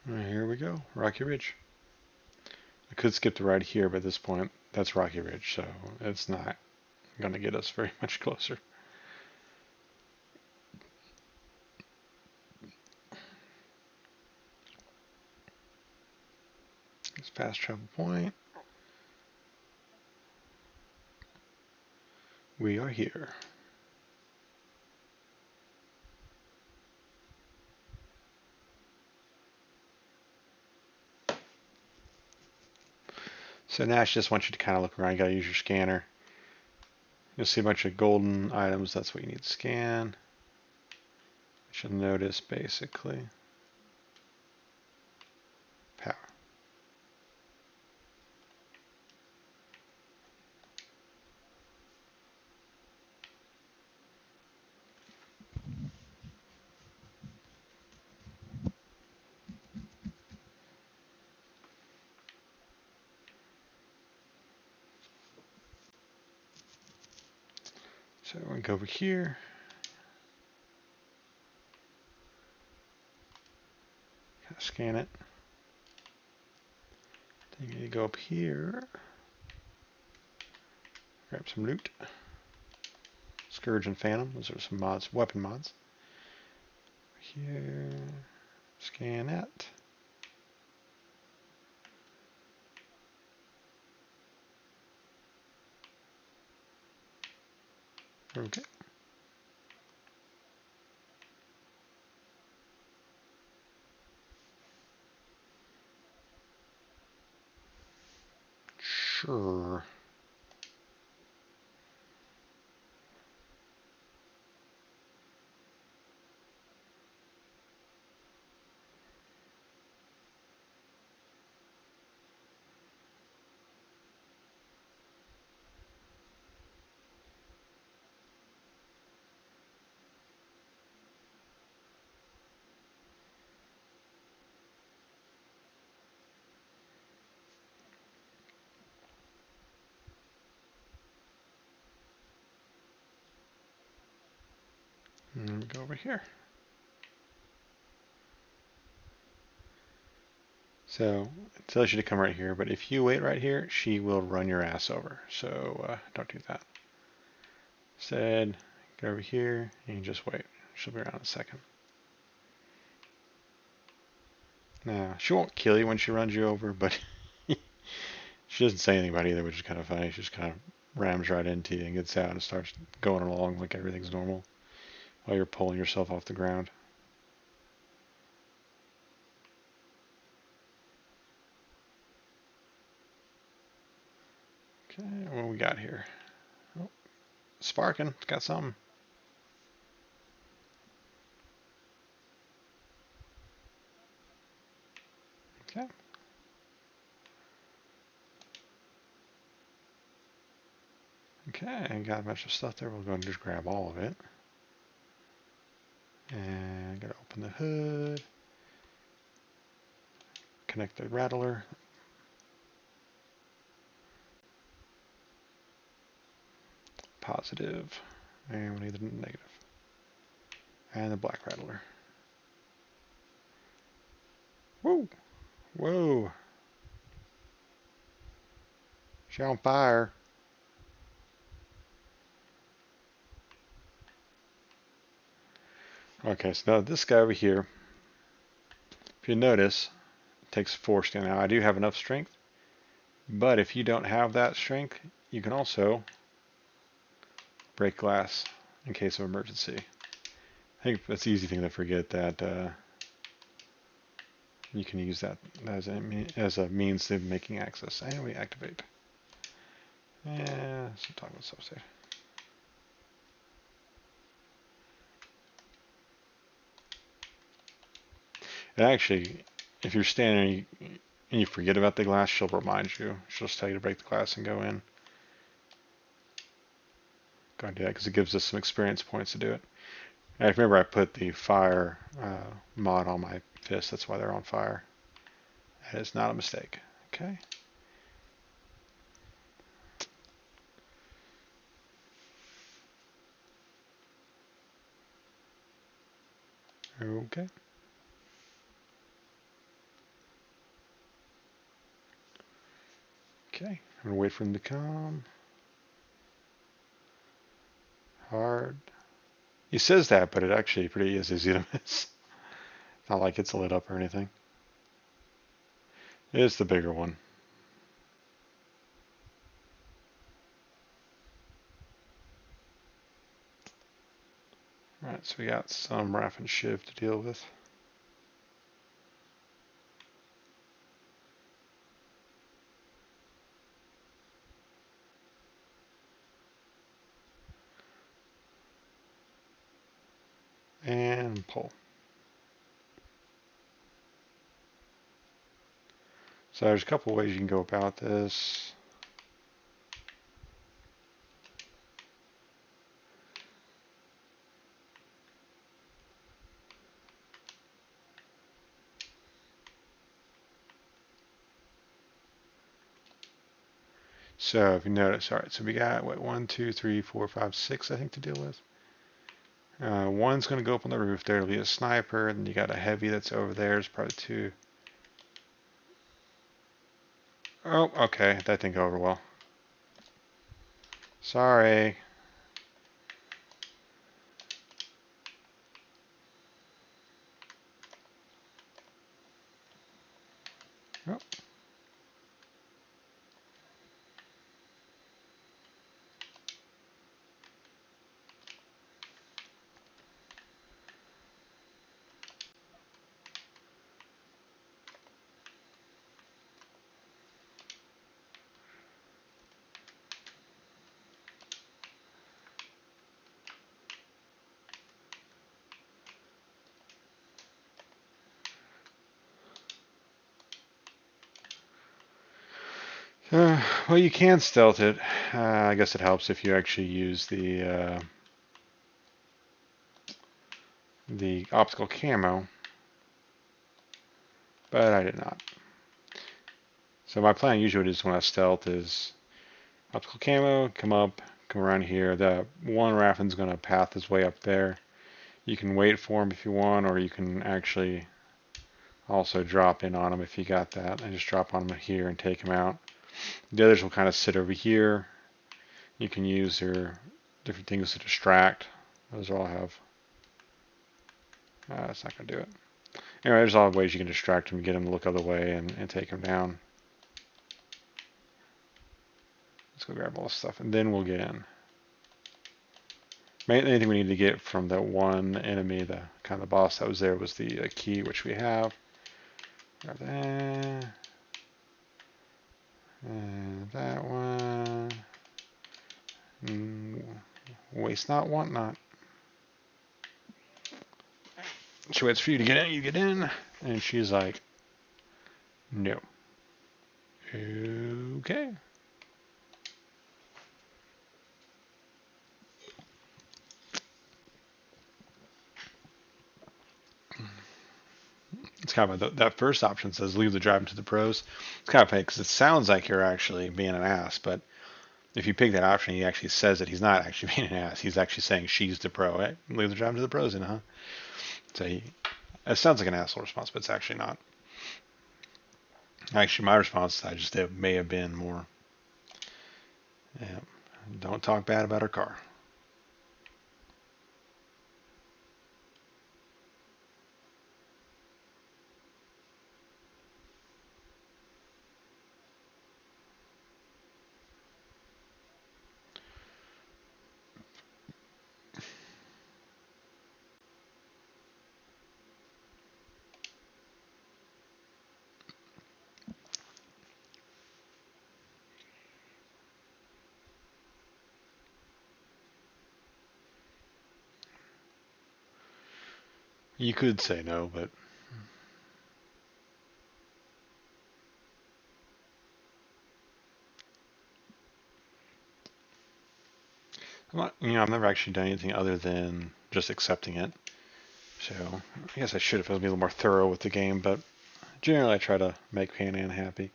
All right, here we go. Rocky Ridge. I could skip the ride here, but at this point, that's Rocky Ridge, so it's not going to get us very much closer. It's fast travel point. We are here. So now she just wants you to kind of look around. You got to use your scanner. You'll see a bunch of golden items. That's what you need to scan. You should notice basically power. So we're going to go over here. Scan it. Then you need to go up here. Grab some loot. Scourge and Phantom. Those are some mods, weapon mods. Here. Scan it. Okay. Sure. And go over here. So it tells you to come right here, but if you wait right here, she will run your ass over. So don't do that. Instead, go over here and just wait. She'll be around in a second. Now, she won't kill you when she runs you over, but she doesn't say anything about it either, which is kind of funny. She just kind of rams right into you and gets out and starts going along like everything's normal while you're pulling yourself off the ground. Okay, what do we got here? Oh, sparking. It's got something. Okay. Okay, got a bunch of stuff there. We'll go and just grab all of it. And gotta open the hood. Connect the rattler. Positive. And we need the negative. And the black rattler. Whoa! Whoa! She's on fire. Okay, so now this guy over here, if you notice, takes 4 strength. Now I do have enough strength, but if you don't have that strength, you can also break glass in case of emergency. I think that's the easy thing to forget, that you can use that as a means to making access. And we activate. Yeah, so talk about substate. And actually, if you're standing and you forget about the glass, she'll remind you. She'll just tell you to break the glass and go in. Go and do that because it gives us some experience points to do it. And I remember I put the fire mod on my fist. That's why they're on fire. That is not a mistake. Okay. Okay. Okay. I'm gonna wait for them to come. Hard. He says that, but it actually pretty is easy to miss. Not like it's lit up or anything. It's the bigger one. Alright, so we got some Raff and Shiv to deal with. And pull. So there's a couple ways you can go about this. So if you notice, all right, so we got what, 1, 2, 3, 4, 5, 6, I think, to deal with. One's going to go up on the roof. There'll be a sniper, and you got a heavy that's over there. It's probably 2. Oh, okay, that didn't go over well. Sorry. Oh. Well, you can stealth it. I guess it helps if you actually use the optical camo, but I did not. So my plan usually is when I stealth is optical camo, come up, come around here. The one Raffin's going to path his way up there. You can wait for them if you want, or you can actually also drop in on them if you got that, and just drop on them here and take them out. The others will kind of sit over here. You can use their different things to distract. Those all have. That's not going to do it. Anyway, there's all ways you can distract them, get them to look other way, and take them down. Let's go grab all this stuff, and then we'll get in. Main thing we need to get from that one enemy, the kind of the boss that was there, was the key, which we have. Grab that. And that one. Waste not, want not. She waits for you to get in, you get in, and she's like, no. Okay. It's kind of that first option says leave the driving to the pros. It's kind of funny because it sounds like you're actually being an ass, but if you pick that option, he actually says that he's not actually being an ass. He's actually saying she's the pro. Hey, leave the driving to the pros, huh? So it sounds like an asshole response, but it's actually not. Actually, my response, I just may have been more, yeah, don't talk bad about her car. You could say no, but I've never actually done anything other than just accepting it. So I guess I should have been a little more thorough with the game, but generally I try to make Panam happy.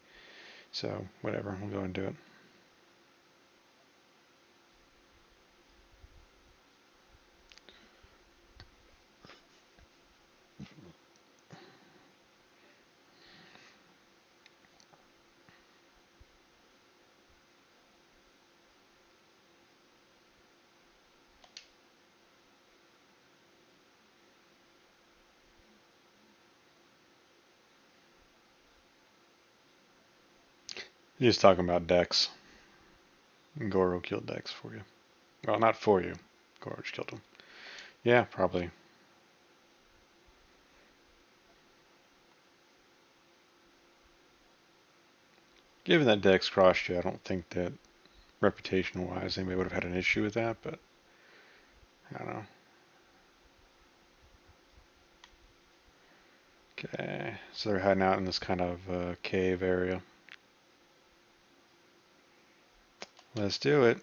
So whatever, we'll go and do it. He's talking about Dex. Goro killed Dex for you. Well, not for you. Goro just killed him. Yeah, probably. Given that Dex crossed you, I don't think that reputation-wise anybody would have had an issue with that, but I don't know. Okay, so they're hiding out in this kind of cave area. Let's do it.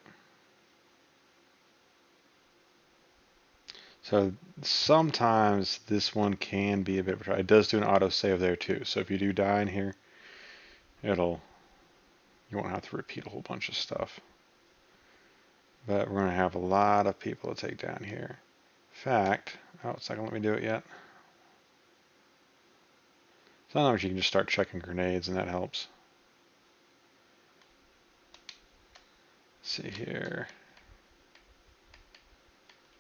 So sometimes this one can be a bit of a try. It does do an auto save there too. So if you do die in here, you won't have to repeat a whole bunch of stuff. But we're going to have a lot of people to take down here. In fact, oh, it's not going to let me do it yet. Sometimes you can just start checking grenades and that helps. Let's see here.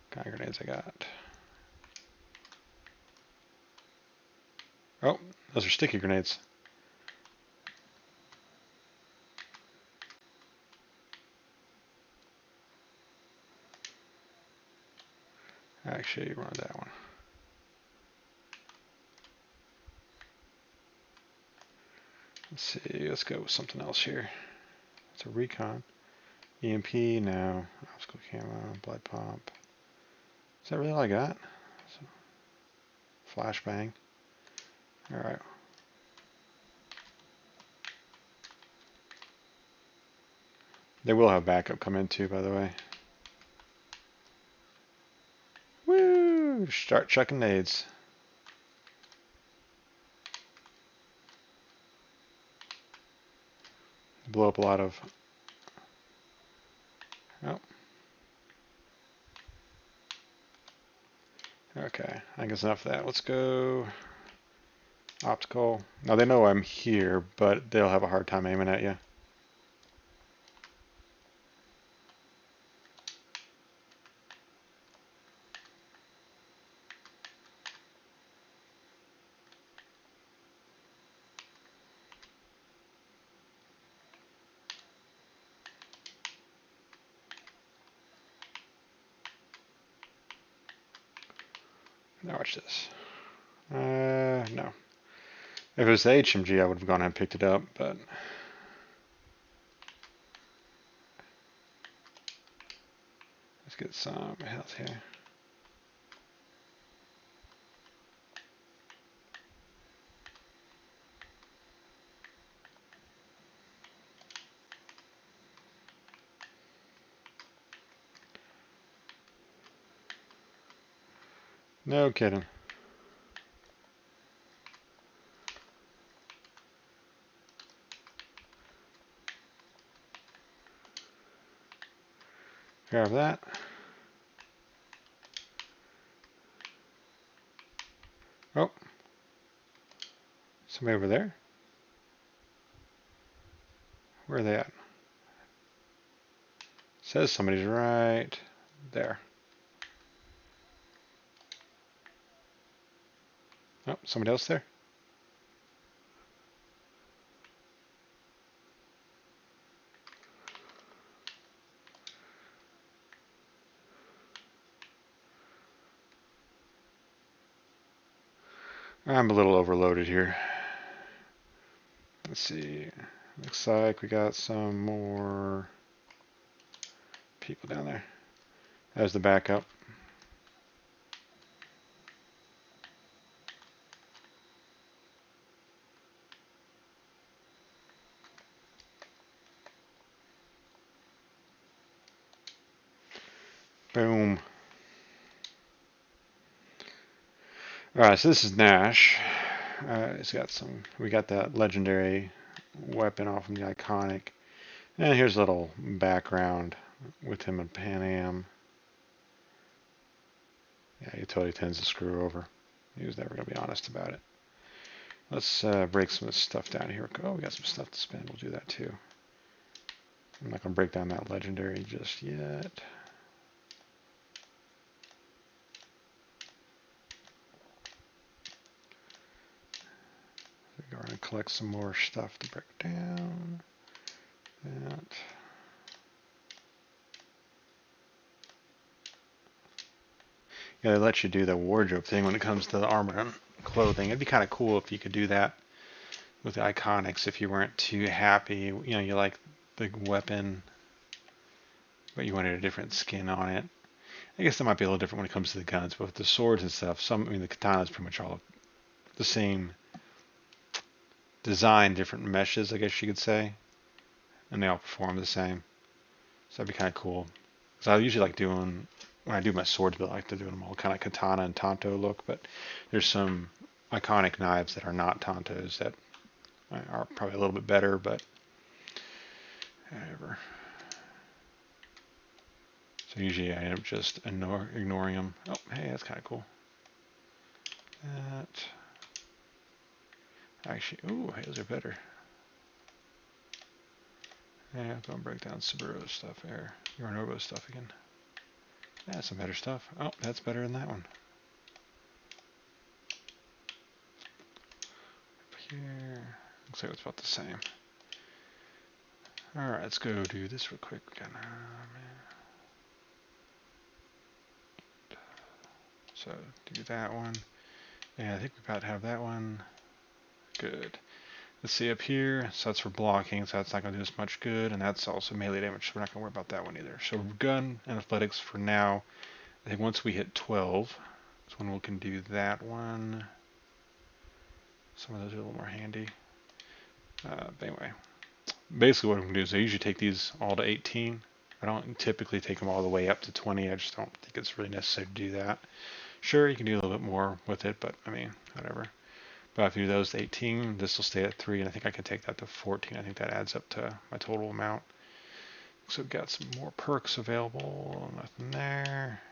What kind of grenades I got? Oh, those are sticky grenades. Actually, run that one. Let's see, let's go with something else here. It's a recon. EMP, no. Obstacle camo, blood pump. Is that really all I got? So, flashbang. Alright. They will have backup come in too, by the way. Woo! Start chucking nades. Blow up a lot of... Oh. I guess enough of that. Let's go optical. Now they know I'm here, but they'll have a hard time aiming at you. Now watch this. No. If it was the HMG, I would have gone ahead and picked it up, but let's get some health here. No kidding. Grab that. Oh. Somebody over there? Where are they at? Says somebody's right there. Oh, somebody else there? I'm a little overloaded here. Let's see. Looks like we got some more people down there. There's the backup. Boom. Alright, so this is Nash. It's got some, we got that legendary weapon off from the iconic. And here's a little background with him and Panam. Yeah, he totally tends to screw over. He was never going to be honest about it. Let's break some of this stuff down here. Oh, we got some stuff to spend. We'll do that too. I'm not going to break down that legendary just yet. We're going to collect some more stuff to break down. That. Yeah, they let you do the wardrobe thing when it comes to the armor and clothing. It'd be kind of cool if you could do that with the iconics if you weren't too happy. You know, you like the weapon, but you wanted a different skin on it. I guess that might be a little different when it comes to the guns, but with the swords and stuff, I mean, the katana is pretty much all the same design, different meshes, I guess you could say, and they all perform the same. So that'd be kind of cool. So I usually like doing, when I do my swords build, I like to do them all kind of katana and tanto look, but there's some iconic knives that are not tantos that are probably a little bit better, but whatever. So usually I end up just ignoring them. Oh, hey, that's kind of cool. That. Actually, ooh, hey, those are better. Yeah, I'm going to break down Subaru stuff there. Your Norbo stuff again. Yeah, some better stuff. Oh, that's better than that one. Up here. Looks like it's about the same. Alright, let's go do this real quick. So, do that one. Yeah, I think we about have that one. Good. Let's see up here. So that's for blocking, so that's not going to do us much good. And that's also melee damage, so we're not going to worry about that one either. So gun and athletics for now. I think once we hit 12, that's when we can do that one. Some of those are a little more handy. But anyway, basically what I'm going to do is I usually take these all to 18. I don't typically take them all the way up to 20. I just don't think it's really necessary to do that. Sure, you can do a little bit more with it, but I mean, whatever. But if you do those to 18, this will stay at 3, and I think I can take that to 14. I think that adds up to my total amount. So we've got some more perks available. Nothing there.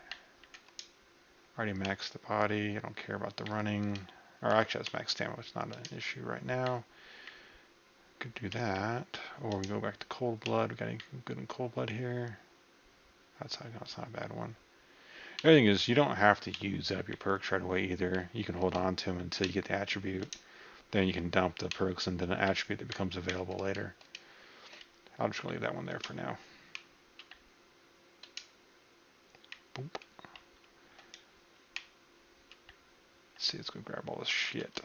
Already maxed the body. I don't care about the running. Or actually, that's max stamina. It's not an issue right now. Could do that. Or we go back to cold blood. We got anything good in cold blood here? That's not a bad one. The other thing is you don't have to use up your perks right away either. You can hold on to them until you get the attribute. Then you can dump the perks into an attribute that becomes available later. I'll just leave that one there for now. Boop. Let's see, let's go grab all this shit.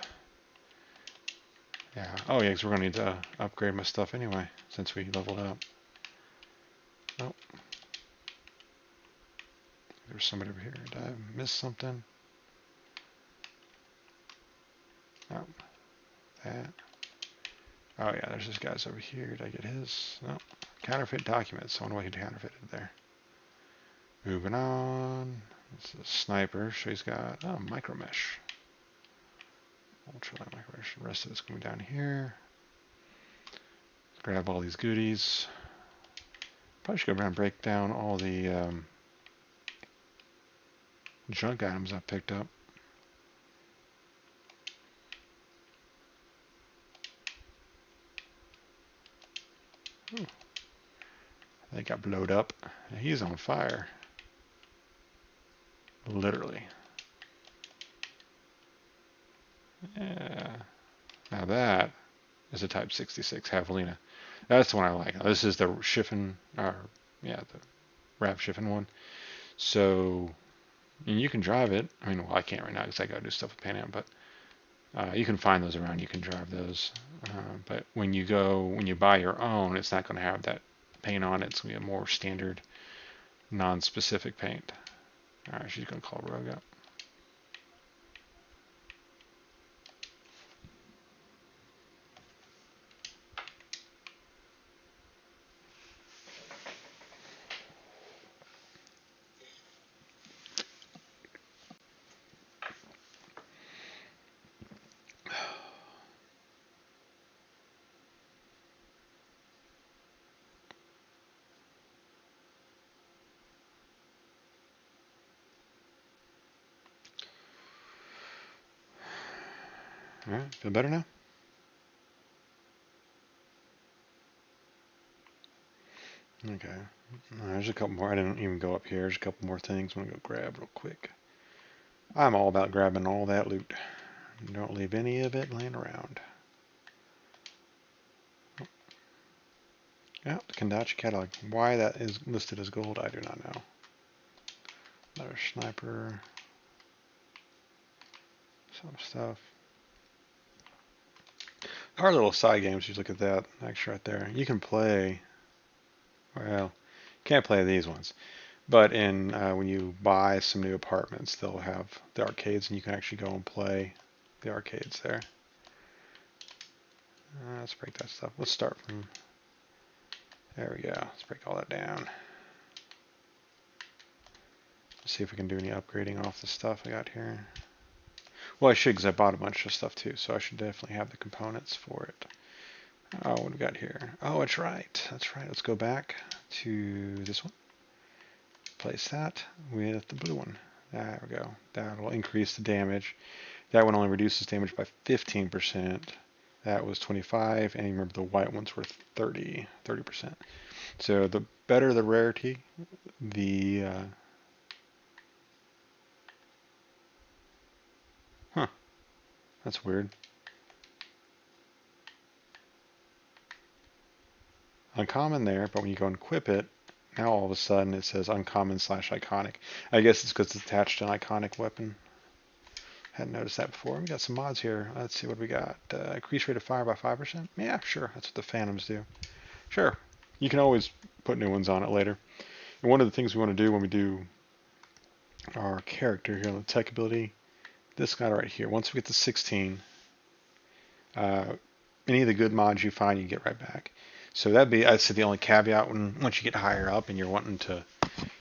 Yeah. Oh yeah, because we're gonna need to upgrade my stuff anyway since we leveled up. Nope. There's somebody over here. Did I miss something? Oh, that. Oh yeah, there's this guy's over here. Did I get his? No. Counterfeit documents. I wonder why he counterfeited there. Moving on. This is a sniper. So he's got micro mesh. Ultralight micro mesh. The rest of it's going down here. Grab all these goodies. Probably should go around and break down all the junk items I picked up. Ooh. I think I blowed up. He's on fire. Literally. Yeah. Now that is a Type 66 Javelina. That's the one I like. This is the Schiffen, or yeah, the Rav Schiffen one. So you can drive it. I mean, well, I can't right now because I gotta do stuff with Panam, but you can find those around. You can drive those. But when you buy your own, it's not going to have that paint on it. It's going to be a more standard, non-specific paint. All right, she's going to call Rogue up. All right, feel better now? Okay. There's a couple more. I didn't even go up here. There's a couple more things I'm going to go grab real quick. I'm all about grabbing all that loot. Don't leave any of it laying around. Yeah, the Kandachi catalog. Why that is listed as gold, I do not know. Another sniper. Some stuff. Our little side games, you look at that extra right there. You can play, well, can't play these ones. But in when you buy some new apartments, they'll have the arcades, and you can actually go and play the arcades there. Let's break that stuff. Let's start from, there we go. Let's break all that down. Let's see if we can do any upgrading off the stuff I got here. Well, I should, because I bought a bunch of stuff too, so I should definitely have the components for it. Oh, what do we got here? Oh, that's right. That's right. Let's go back to this one. Place that with the blue one. There we go. That will increase the damage. That one only reduces damage by 15%. That was 25, and remember the white ones were 30%. So the better the rarity, the that's weird. Uncommon there, but when you go and equip it, now all of a sudden it says uncommon / iconic. I guess it's because it's attached to an iconic weapon. Hadn't noticed that before. We got some mods here. Let's see what we got. Increase rate of fire by 5%. Yeah, sure. That's what the Phantoms do. Sure. You can always put new ones on it later. And one of the things we want to do when we do our character here on the tech ability, this guy right here, once we get to 16, any of the good mods you find, you get right back. So that'd be, I'd say, the only caveat once you get higher up and you're wanting to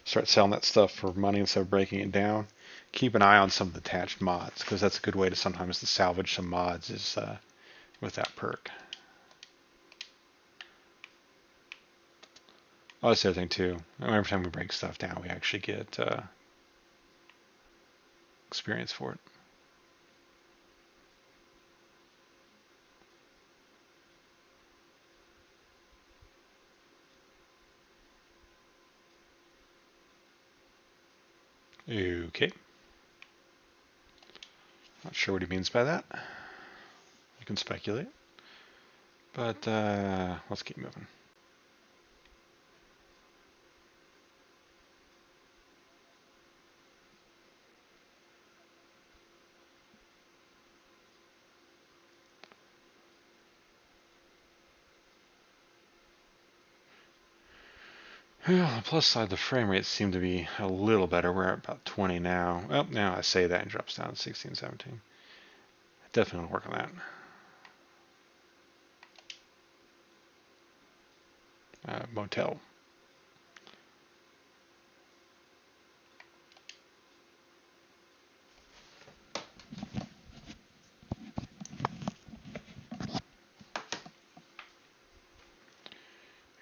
start selling that stuff for money instead of breaking it down. Keep an eye on some of the attached mods, because that's a good way to sometimes to salvage some mods is with that perk. Oh, that's the other thing too. Every time we break stuff down, we actually get experience for it. Okay. Not sure what he means by that. You can speculate. But let's keep moving. Well, on the plus side, the frame rates seem to be a little better. We're at about 20 now. Well, now I say that and drops down to 16, 17. Definitely work on that. Motel.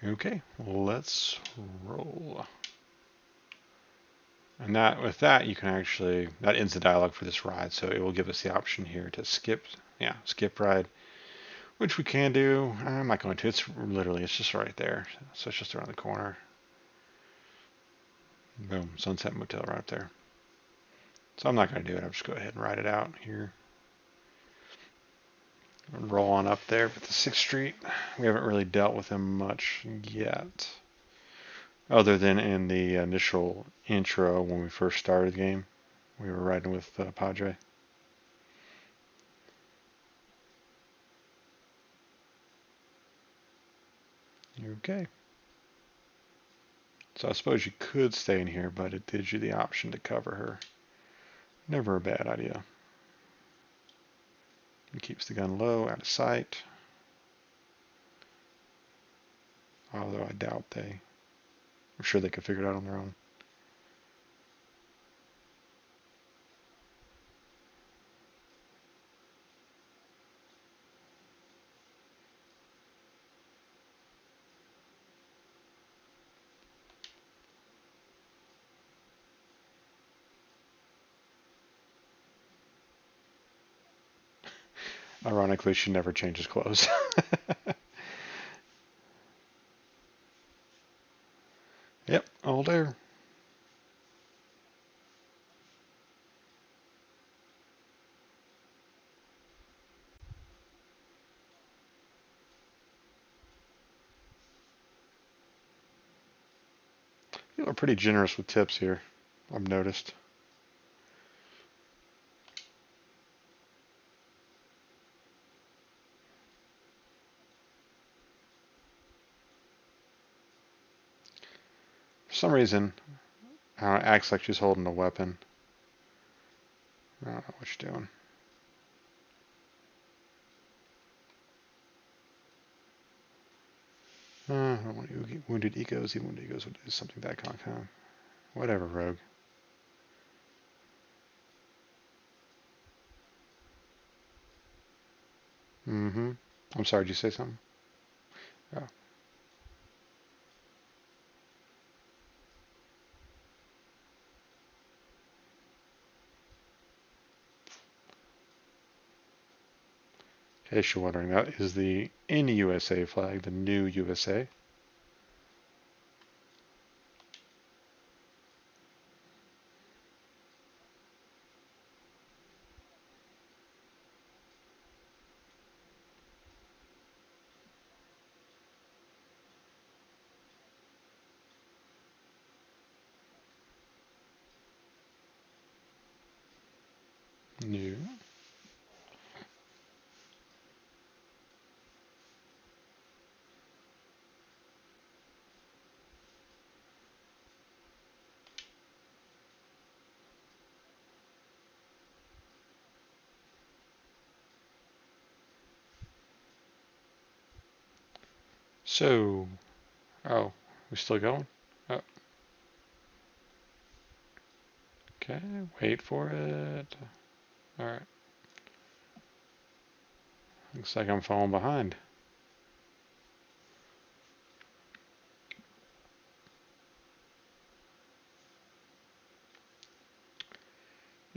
Okay, let's roll. And that with that, you can actually, that ends the dialogue for this ride. So it will give us the option here to skip ride, which we can do. I'm not going to. It's just right there. So it's just around the corner. Boom, Sunset Motel right up there. So I'm not going to do it. I'll just go ahead and ride it out here. Roll on up there with the 6th Street. We haven't really dealt with him much yet, other than in the initial intro when we first started the game. We were riding with Padre. Okay. So I suppose you could stay in here, but it gives you the option to cover her. Never a bad idea. It keeps the gun low, out of sight. Although I doubt I'm sure they could figure it out on their own. Ironically, she never changes clothes. Yep, all there. People are pretty generous with tips here, I've noticed. For some reason, it acts like she's holding a weapon. I don't know what she's doing. I don't want wounded egos. Even wounded egos would do something that kind of. Whatever, Rogue. Mm-hmm. I'm sorry, did you say something? Oh. In case you're wondering, that is the in-USA flag, the new USA. New. So, oh, we still going? Oh, okay, wait for it. All right. Looks like I'm falling behind.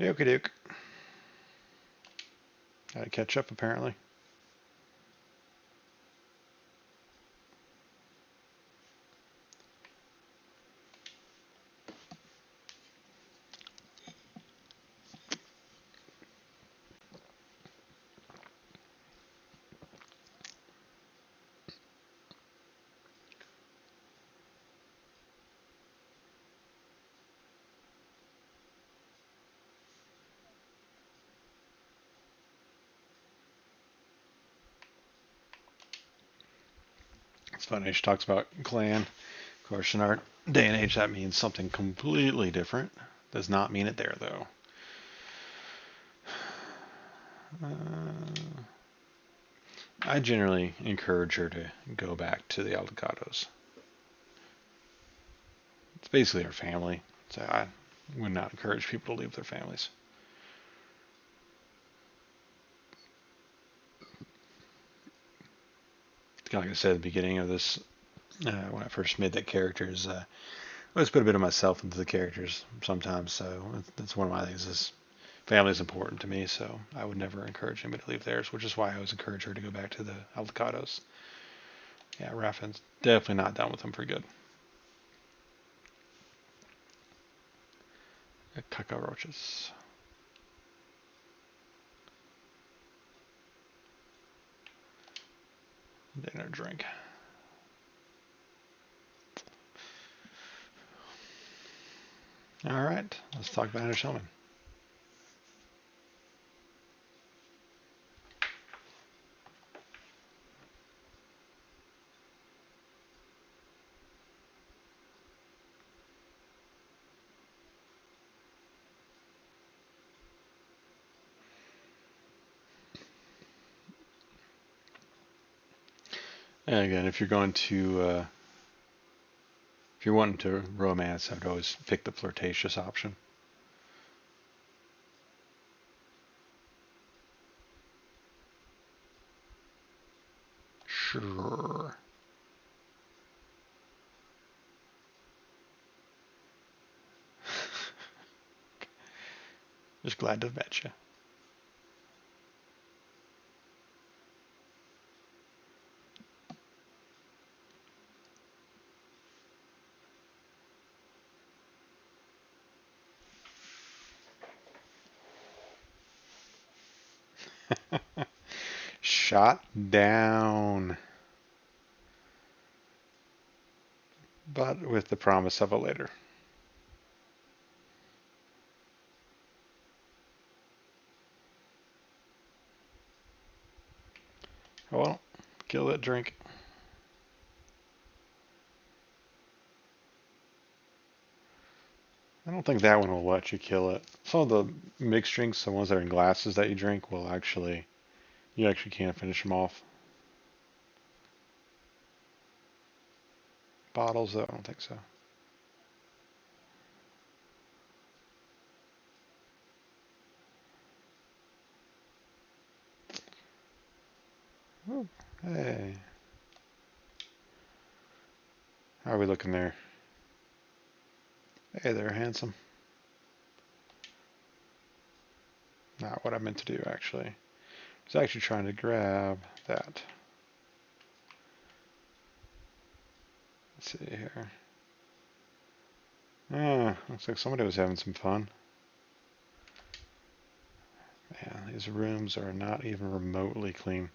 Okie doke. Gotta catch up apparently. It's funny, she talks about clan. Of course, in our day and age, that means something completely different. Does not mean it there, though. I generally encourage her to go back to the Aldecados. It's basically her family, so I would not encourage people to leave their families. Like I said at the beginning of this, when I first made that character, is I always put a bit of myself into the characters sometimes, so that's one of my things is family is important to me, so I would never encourage anybody to leave theirs, which is why I always encourage her to go back to the Aldecados. Yeah, Raffin's definitely not done with them for good. Cockroaches. Dinner drink. All right, let's talk about Hellman. And again, if you're going to, if you're wanting to romance, I'd always pick the flirtatious option. Sure. Just glad to have met you. Shot down. But with the promise of a later. Well, kill that drink. I don't think that one will let you kill it. Some of the mixed drinks, the ones that are in glasses that you drink, will actually, you actually can't finish them off. Bottles, though, I don't think so. Ooh, hey. How are we looking there? Hey there, handsome. Not what I meant to do, actually. I was actually trying to grab that. Let's see here. Looks like somebody was having some fun. Man, these rooms are not even remotely clean.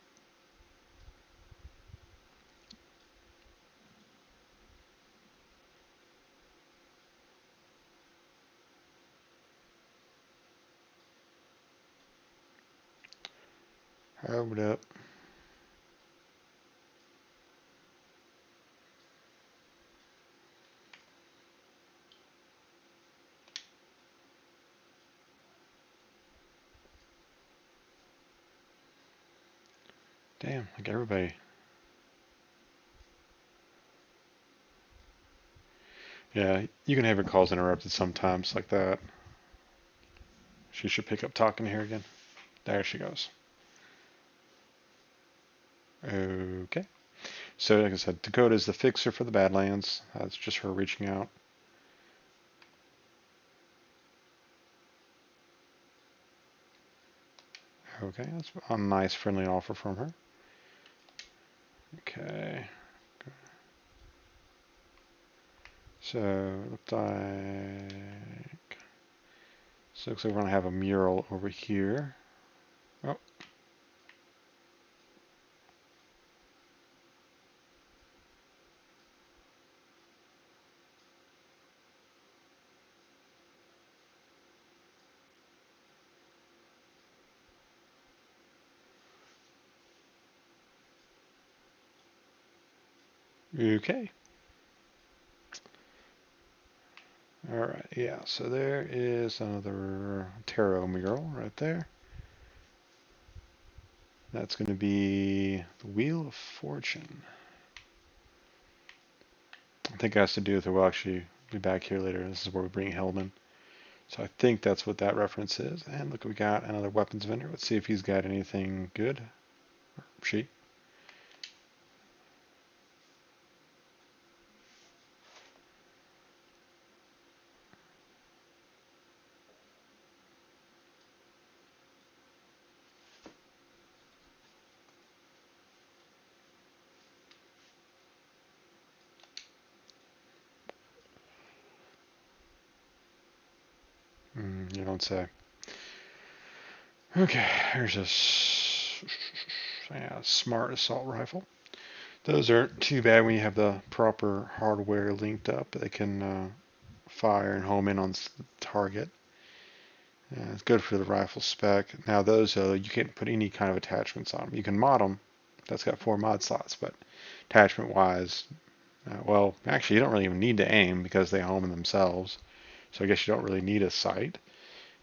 Hold up. Damn, like everybody. Yeah, you can have your calls interrupted sometimes like that. She should pick up talking to her again. There she goes. Okay. So, like I said, Dakota is the fixer for the Badlands. It's just her reaching out. Okay, that's a nice friendly offer from her. Okay. So, looks like... So looks like we're going to have a mural over here. Oh. Okay. Alright, yeah, so there is another tarot mural right there. That's going to be the Wheel of Fortune. I think it has to do with it. We'll actually be back here later. This is where we bring Hellman. So I think that's what that reference is. And look, we got another weapons vendor. Let's see if he's got anything good. Or she. You don't say. Okay, here's a smart assault rifle. Those aren't too bad when you have the proper hardware linked up. They can fire and home in on the target. It's good for the rifle spec. Now those, you can't put any kind of attachments on them. You can mod them. That's got 4 mod slots, but attachment-wise, well, actually you don't really even need to aim because they home in themselves. So I guess you don't really need a sight.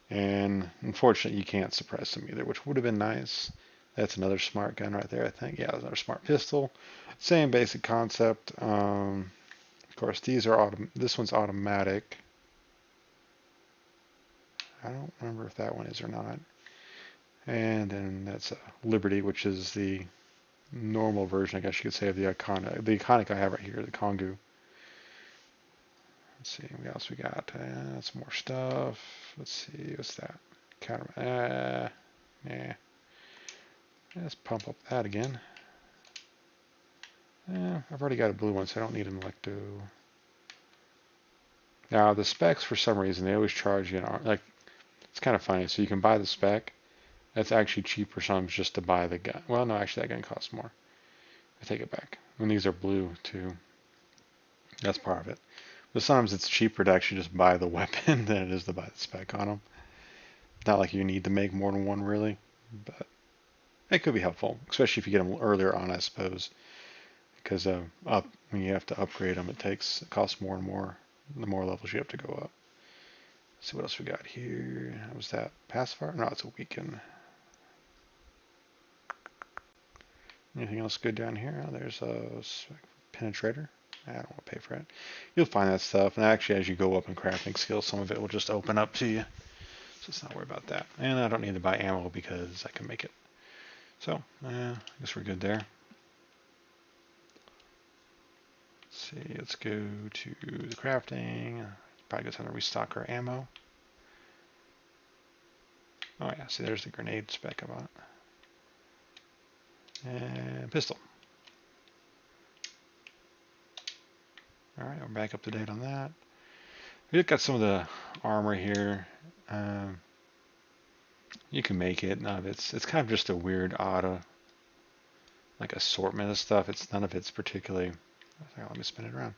And unfortunately, you can't suppress them either, which would have been nice. That's another smart gun right there, I think. Yeah, another smart pistol. Same basic concept. Of course, these are this one's automatic. I don't remember if that one is or not. And then that's a Liberty, which is the normal version, I guess you could say, of the iconic. The iconic I have right here, the Kongu. Let's see what else we got. Some more stuff. Let's see, what's that? Counter. Yeah. Let's pump up that again. I've already got a blue one, so I don't need an Electo. Now the specs, for some reason, they always charge you like, it's kind of funny. So you can buy the spec. That's actually cheaper sometimes just to buy the gun. Well, no, actually that gun costs more. I take it back. And these are blue too. That's part of it. But sometimes it's cheaper to actually just buy the weapon than it is to buy the spec on them. Not like you need to make more than one really, but it could be helpful, especially if you get them earlier on, I suppose. Because when you have to upgrade them, it costs more and more the more levels you have to go up. Let's see what else we got here. How was that? Pacifier? No, it's a weaken. Anything else good down here? Oh, there's a penetrator. I don't want to pay for it. You'll find that stuff, and actually, as you go up in crafting skills, some of it will just open up to you. So let's not worry about that. And I don't need to buy ammo because I can make it. So I guess we're good there. Let's see. Let's go to the crafting. Probably goes time to restock our ammo. Oh yeah, see there's the grenade spec about it. And pistol. Alright, we're back up to date on that. We've got some of the armor here. You can make it. None of it's kind of just a weird like assortment of stuff. None of it's particularly. Let me spin it around.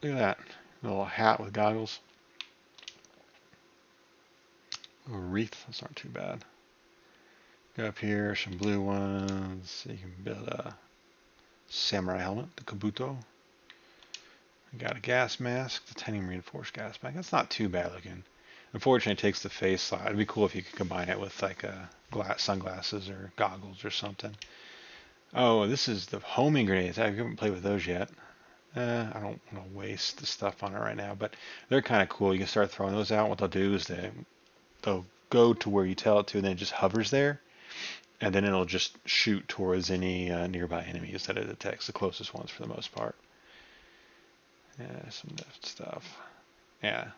Look at that. A little hat with goggles. A little wreath. That's not too bad. Go up here, some blue ones. You can build a samurai helmet, the Kabuto. We got a gas mask, the titanium reinforced gas mask. That's not too bad looking. Unfortunately, it takes the face slide. It'd be cool if you could combine it with like sunglasses or goggles or something. Oh, this is the homing grenades. I haven't played with those yet. I don't want to waste the stuff on it right now, but they're kind of cool. You can start throwing those out. What they'll do is they'll go to where you tell it to, and then it just hovers there, and then it'll just shoot towards any nearby enemies that it detects, the closest ones for the most part. Yeah, some stuff. Yeah.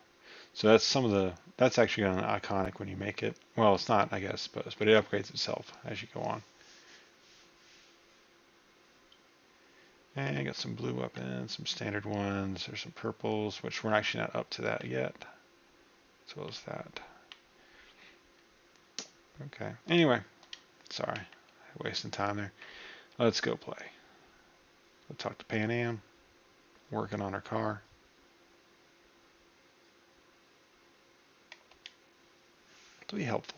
So that's some of the, that's actually an iconic when you make it. Well, it's not, I guess, but it upgrades itself as you go on. And I got some blue weapons, some standard ones. There's some purples, which we're actually not up to that yet. As well as that. Okay. Anyway, sorry, wasting time there. Let's go play. We'll talk to Panam, working on her car. To be helpful.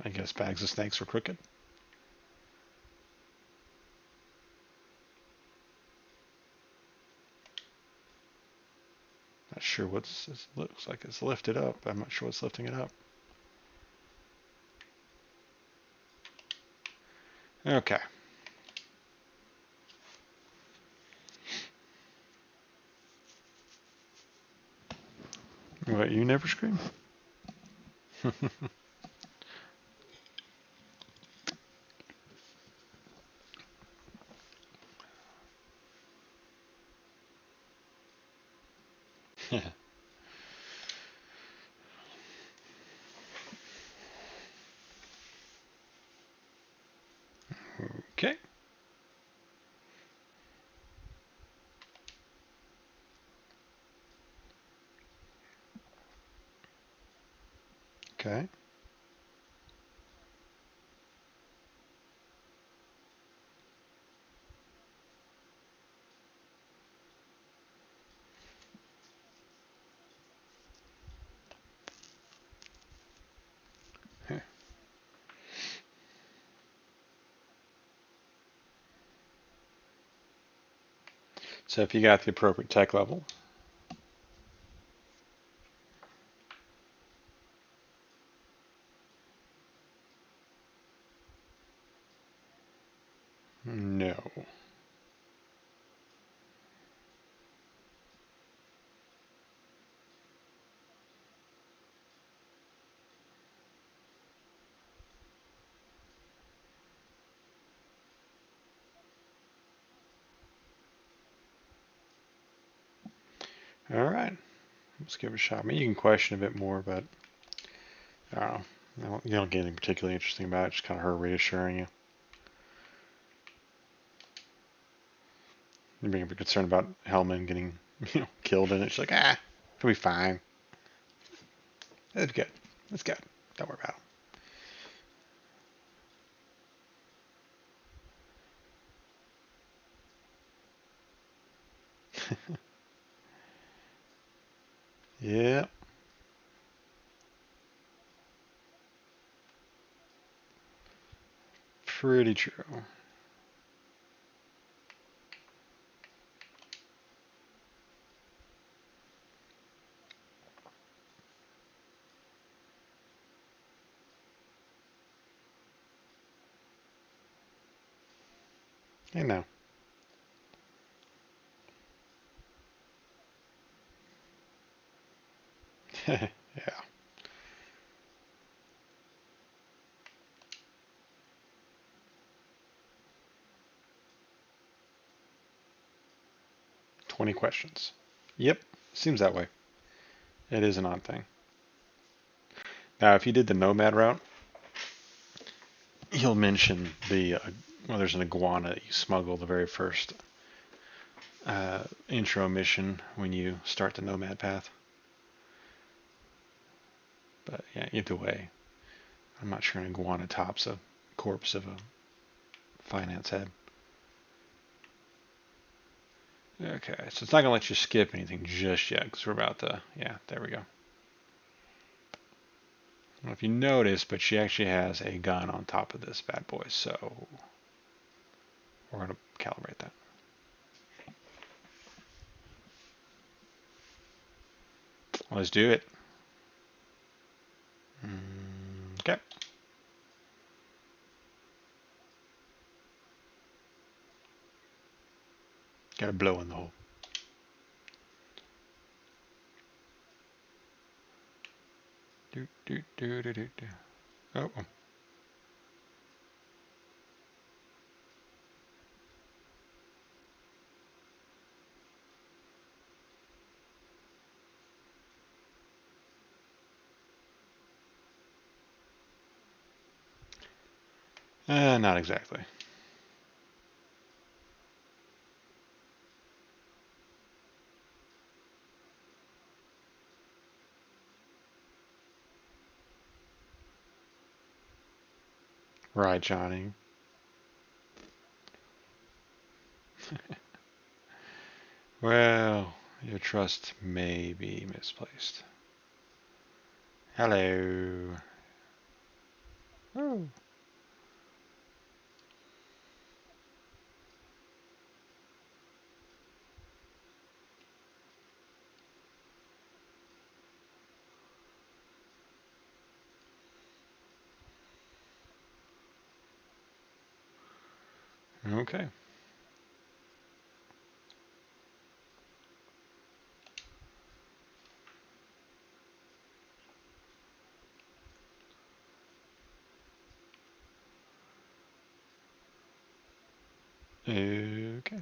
I guess bags of snakes were crooked. Not sure what's, it looks like it's lifted up. I'm not sure what's lifting it up. Okay. What, you never scream? Okay. Okay. So if you got the appropriate tech level. No. All right. Let's give it a shot. I mean, you can question a bit more, but I don't know. You don't get anything particularly interesting about it. Just kind of her reassuring you. You're being a bit concerned about Hellman getting, killed in it. She's like, it'll be fine. It's good. It's good. Don't worry about it. Yeah. Pretty true. I know. Yeah. 20 questions. Yep. Seems that way. It is an odd thing. Now, if you did the nomad route, he'll mention the, well, there's an iguana that you smuggle the very first intro mission when you start the nomad path. But yeah, either way, I'm not sure an iguana tops a corpse of a finance head. Okay, so it's not going to let you skip anything just yet because we're about to, yeah, there we go. I don't know if you noticed, but she actually has a gun on top of this bad boy, so we're going to calibrate that. Let's do it. Okay. Got to blow in the hole. Do, do, do, do, do, do. Oh. Not exactly. Right, Johnny. Well, your trust may be misplaced. Hello. Oh. Okay. Okay.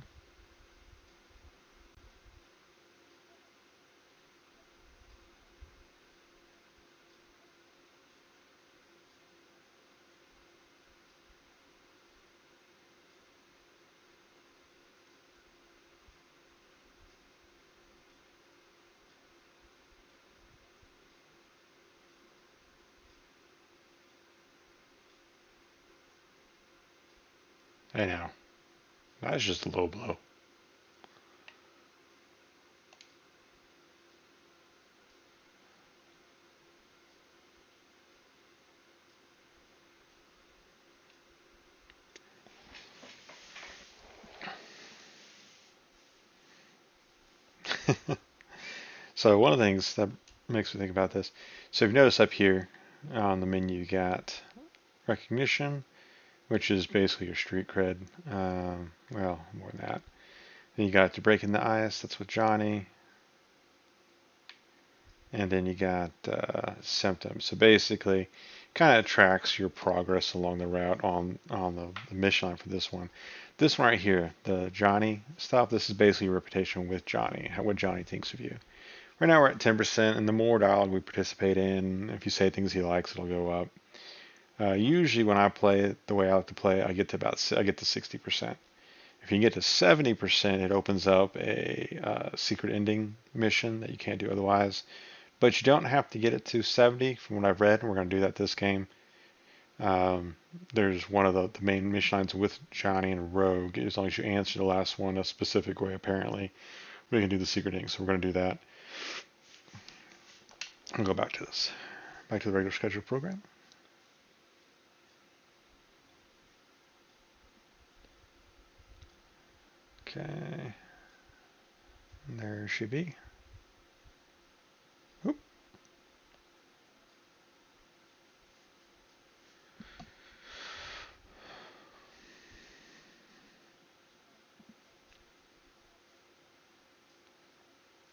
I know. That's just a low blow. So one of the things that makes me think about this. So if you notice up here on the menu, you got recognition, which is basically your street cred. Well, more than that. Then you got to break in the ice. That's with Johnny. And then you got symptoms. So basically, kind of tracks your progress along the route on the mission line for this one. This one right here, the Johnny stuff. This is basically your reputation with Johnny, what Johnny thinks of you. Right now we're at 10%, and the more dialogue we participate in, if you say things he likes, it'll go up. Usually when I play it the way I like to play, I get to 60%. If you can get to 70%, it opens up a secret ending mission that you can't do otherwise. But you don't have to get it to 70 from what I've read, and we're going to do that this game. There's one of the main mission lines with Johnny and Rogue. As long as you answer the last one a specific way, apparently, we can do the secret ending. So we're going to do that. I'll go back to this. Back to the regular schedule program. Okay. There she be. Oop.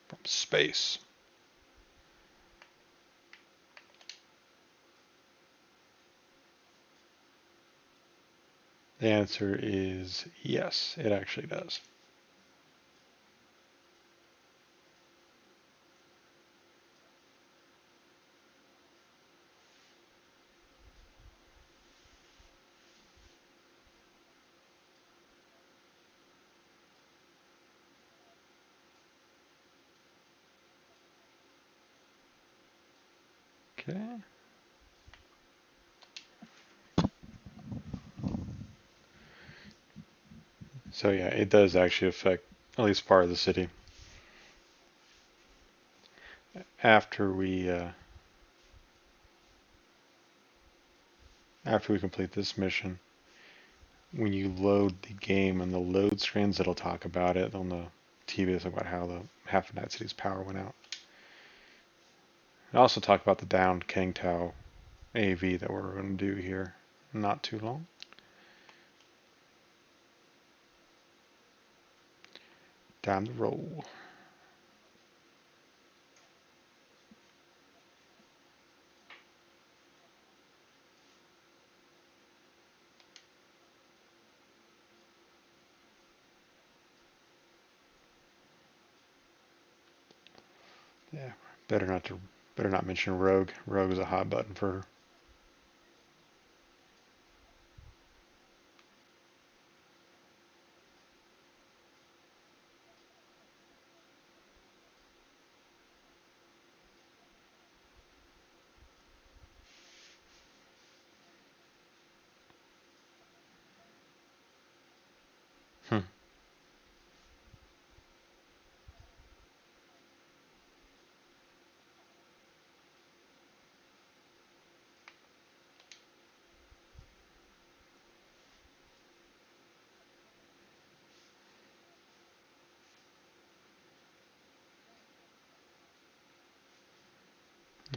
From space. The answer is yes, it actually does. Okay. So yeah, it does actually affect at least part of the city. After we uh, after we complete this mission, when you load the game on the load screens, it'll talk about it on the TV. It'll talk about how the half of Night City's power went out. And also talk about the downed King Tao AV that we're going to do here. Not too long. Time to roll. Yeah, better not mention Rogue. Rogue is a hot button for her.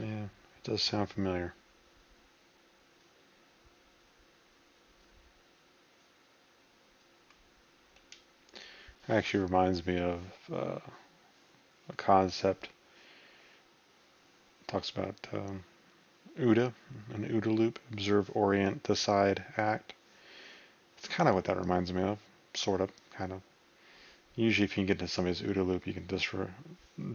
Yeah, it does sound familiar. It actually reminds me of a concept. It talks about OODA, an OODA loop, observe, orient, decide, act. It's kind of what that reminds me of, sort of, kind of. Usually if you can get into somebody's OODA loop, you can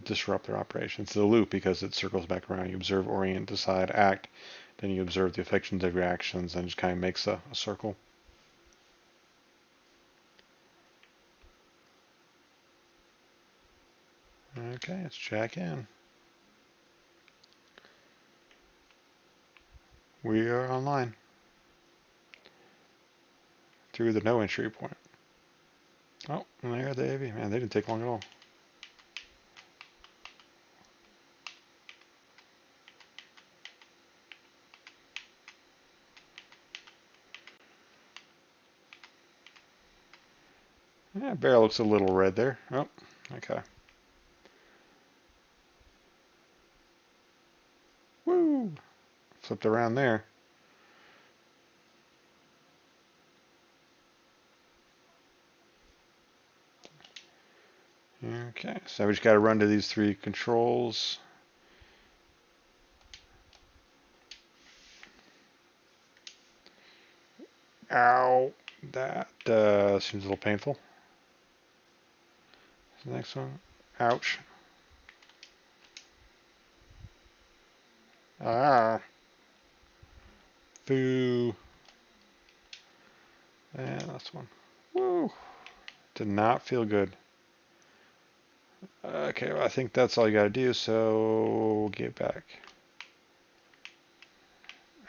disrupt their operation. It's a loop because it circles back around. You observe, orient, decide, act. Then you observe the affections of your actions and it just kind of makes a circle. Okay, let's check in. We are online through the no entry point. Oh, and there they be. Man, they didn't take long at all. Yeah, barrel looks a little red there. Oh, okay. Woo! Flipped around there. Okay, so we just got to run to these three controls. Ow! That seems a little painful. The next one. Ouch. Ah. Boo. And that's one. Woo. Did not feel good. Okay, well, I think that's all you got to do, so get back.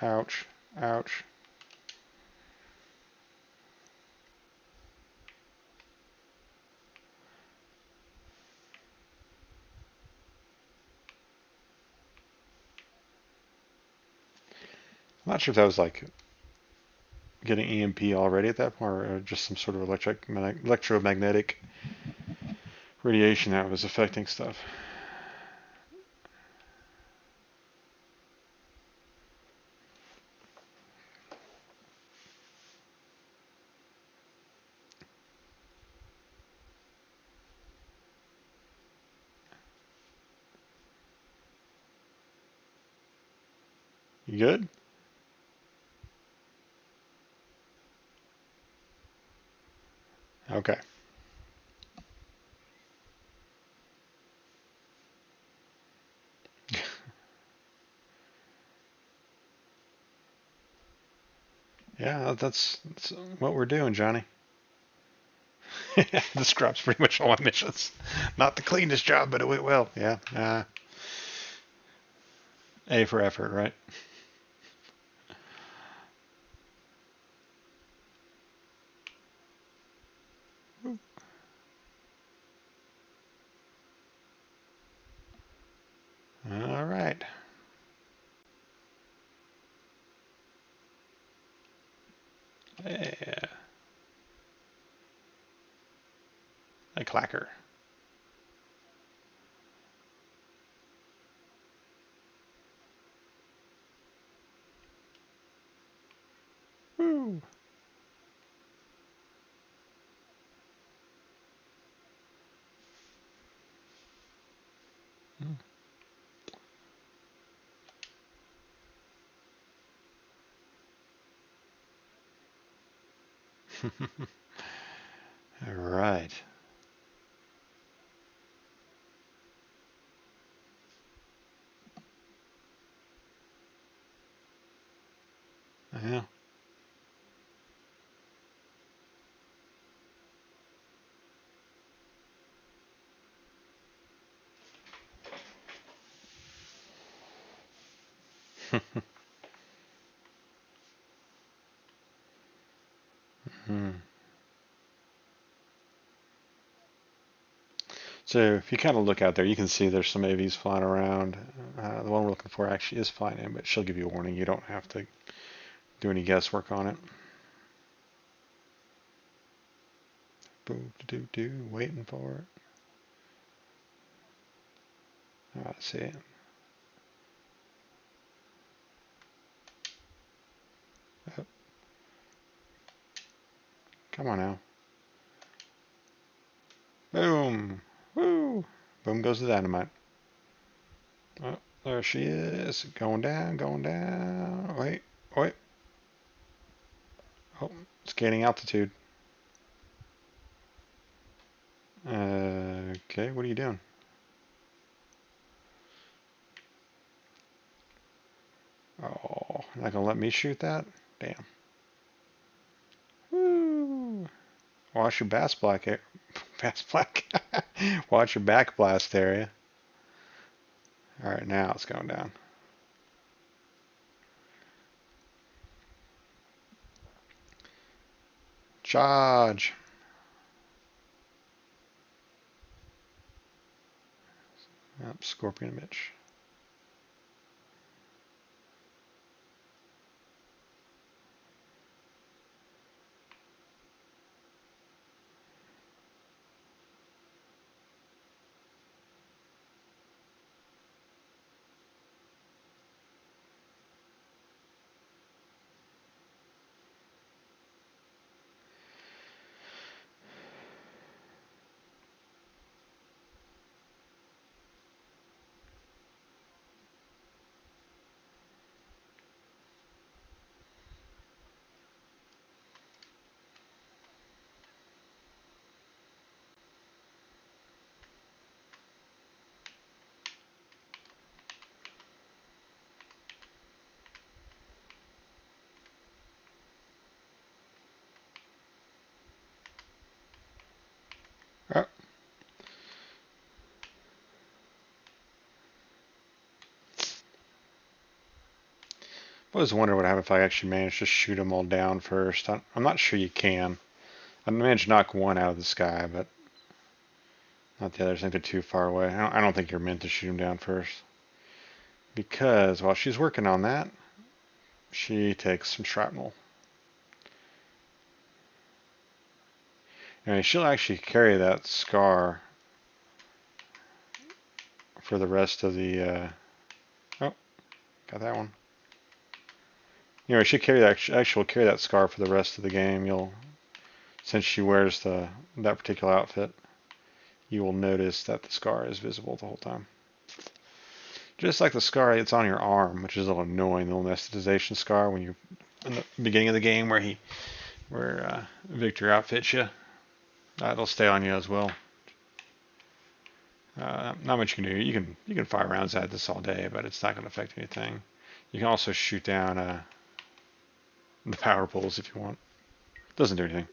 Ouch. Ouch. I'm not sure if that was like getting EMP already at that point, or just some sort of electromagnetic radiation that was affecting stuff. You good? Okay. Yeah, that's what we're doing, Johnny. The scrub's pretty much all my missions. Not the cleanest job, but it went well. Yeah. A for effort, right? All right. Yeah. A clacker. Woo. All right. Yeah. Hmm. So if you kind of look out there, you can see there's some AVs flying around. The one we're looking for actually is flying in, but she'll give you a warning. You don't have to do any guesswork on it. Boom, do, do, waiting for it. I see it. Come on now. Boom. Woo. Boom goes the dynamite. Oh, there she is. Going down, going down. Wait, wait. Oh, it's gaining altitude. Okay, what are you doing? Oh, not gonna let me shoot that? Damn. Woo. Watch your bass black bass black. Watch your back blast area. Alright, now it's going down. Charge. Yep, Scorpion Mitch. Oh, I was wondering what happened if I actually managed to shoot them all down first. I'm not sure you can. I managed to knock one out of the sky, but not the others. I think they're too far away. I don't think you're meant to shoot them down first. Because while she's working on that, she takes some shrapnel. And she'll actually carry that scar for the rest of the... oh, got that one. You know, she carry that carry that scar for the rest of the game. Since she wears that particular outfit, you will notice that the scar is visible the whole time. Just like the scar that's on your arm, which is a little annoying, the little anesthetization scar when you're in the beginning of the game where Victor outfits you. It'll stay on you as well. Not much you can do. You can fire rounds at this all day, but it's not going to affect anything. You can also shoot down the power poles if you want. Doesn't do anything.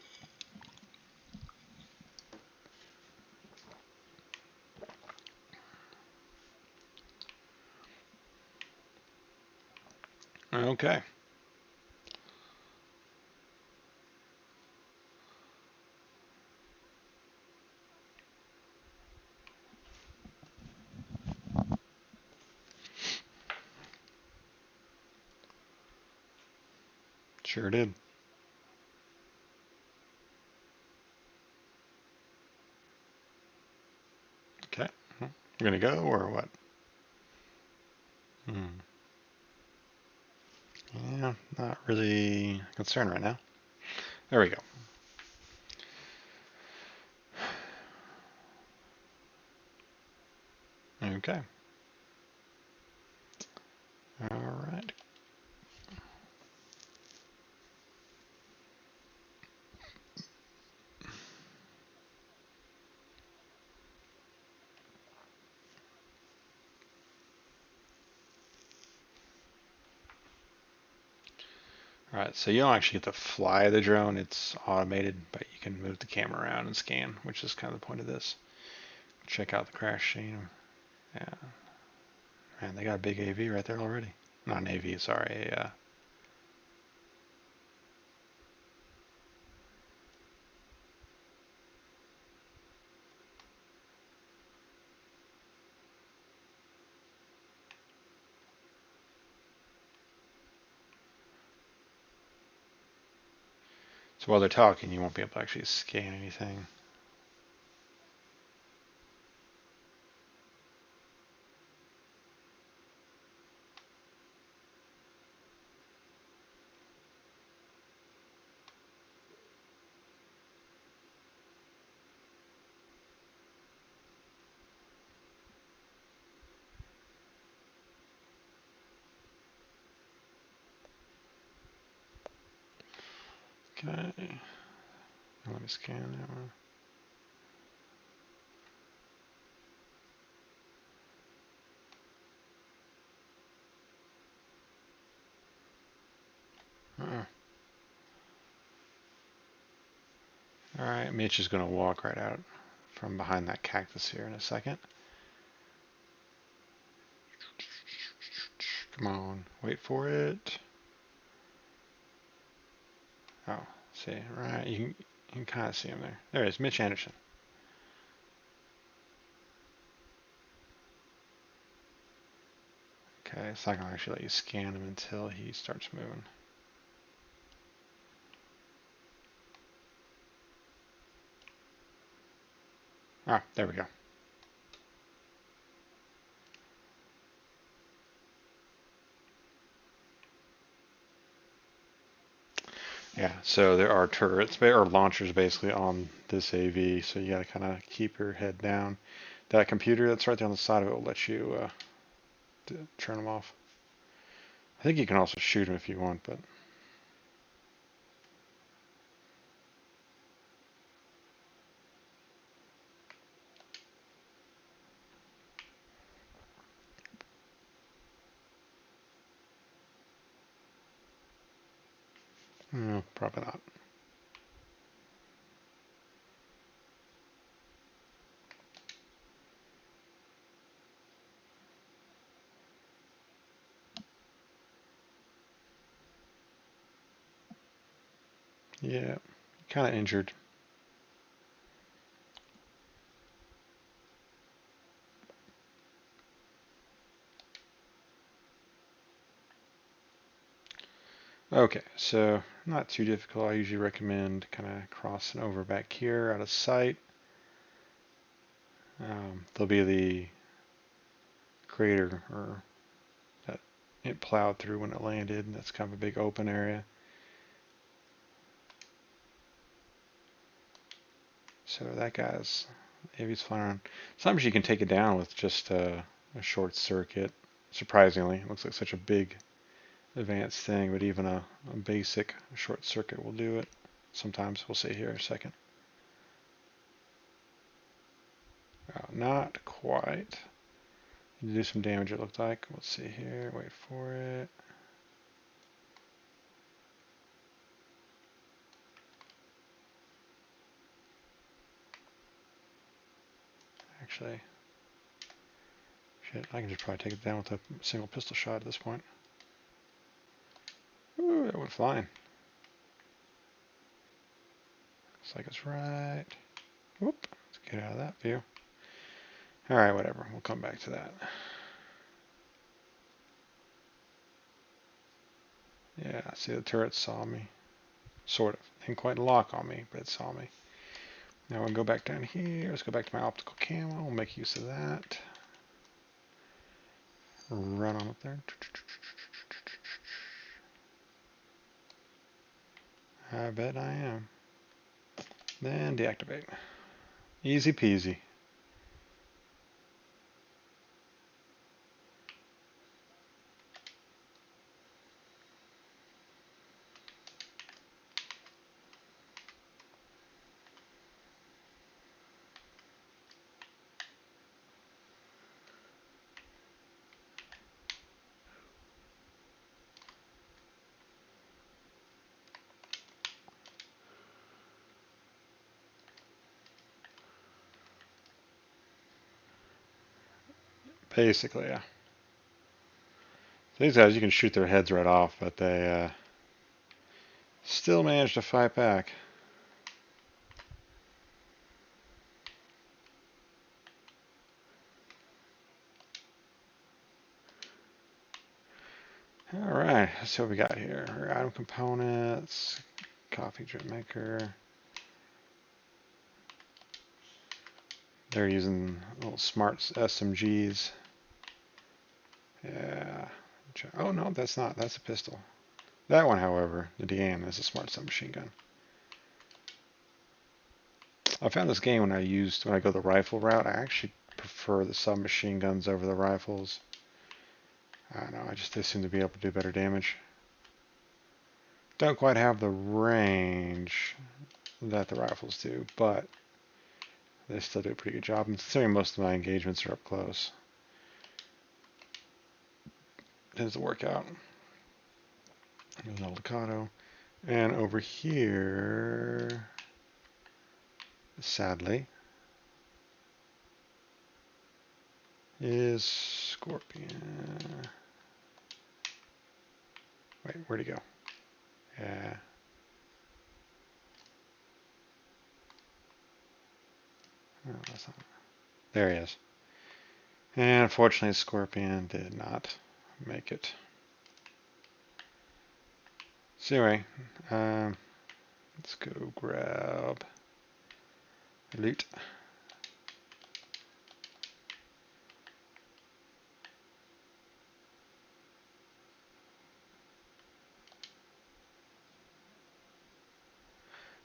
Okay. Sure did. Okay. We're going to go or what? Yeah, not really concerned right now. There we go. Okay. All right. All right, so you don't actually get to fly the drone. It's automated, but you can move the camera around and scan, which is kind of the point of this. Check out the crash scene. Yeah. Man, they got a big AV right there already. Not an AV, sorry. So while they're talking, you won't be able to actually scan anything. Okay. Let me scan that one. Alright, Mitch is going to walk right out from behind that cactus here in a second. Come on, wait for it. Oh, see, right, you can kind of see him there. There he is, Mitch Anderson. Okay, it's not going to actually let you scan him until he starts moving. Ah, there we go. Yeah, so there are turrets, or launchers basically on this AV, so you got to kind of keep your head down. That computer that's right there on the side of it will let you turn them off. I think you can also shoot them if you want, but... No, probably not. Yeah, kind of injured. Okay, so not too difficult. I usually recommend kind of crossing over back here out of sight. There'll be the crater or that it plowed through when it landed, and that's kind of a big open area. So that guy's, if he's flying around, sometimes you can take it down with just a short circuit. Surprisingly, it looks like such a big advanced thing, but even a basic short circuit will do it. Sometimes we'll see here in a second. Not quite. You do some damage, it looked like. Let's see here. Wait for it. Actually, shit, I can just probably take it down with a single pistol shot at this point. Ooh, that went flying. Looks like it's right. Whoop. Let's get out of that view. Alright, whatever. We'll come back to that. Yeah, see, the turret saw me. Sort of. Didn't quite lock on me, but it saw me. Now we'll go back down here. Let's go back to my optical camo. We'll make use of that. Run on up there. I bet I am. Then deactivate. Easy peasy. Basically, yeah. These guys, you can shoot their heads right off, but they still manage to fight back. Alright, let's see what we got here. Our item components, coffee drip maker. They're using little smart SMGs. Yeah. Oh no, that's not. That's a pistol. That one, however, the DM, is a smart submachine gun. I found this game when I go the rifle route, I actually prefer the submachine guns over the rifles. I don't know, they seem to be able to do better damage. Don't quite have the range that the rifles do, but they still do a pretty good job. And considering most of my engagements are up close, it tends to work out. There's El Ducato. And over here, sadly, is Scorpion. Wait, where'd he go? Yeah. Oh, that's not. There he is. And unfortunately, Scorpion did not make it. So anyway, let's go grab loot.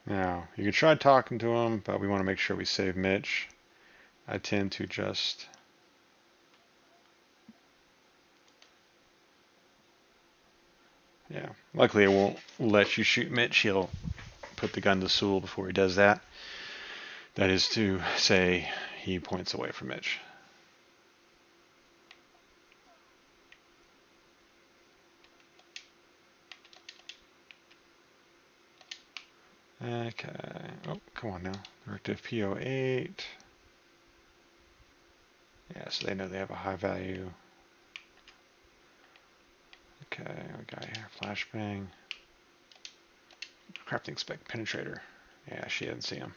Now, you can try talking to him, but we want to make sure we save Mitch. I tend to just... Yeah, luckily it won't let you shoot Mitch. He'll put the gun to Sewell before he does that. That is to say, he points away from Mitch. Okay. Oh, come on now. Directive PO8. Yeah, so they know they have a high value. Okay, we got here. Flashbang. Crafting spec penetrator. Yeah, she didn't see him.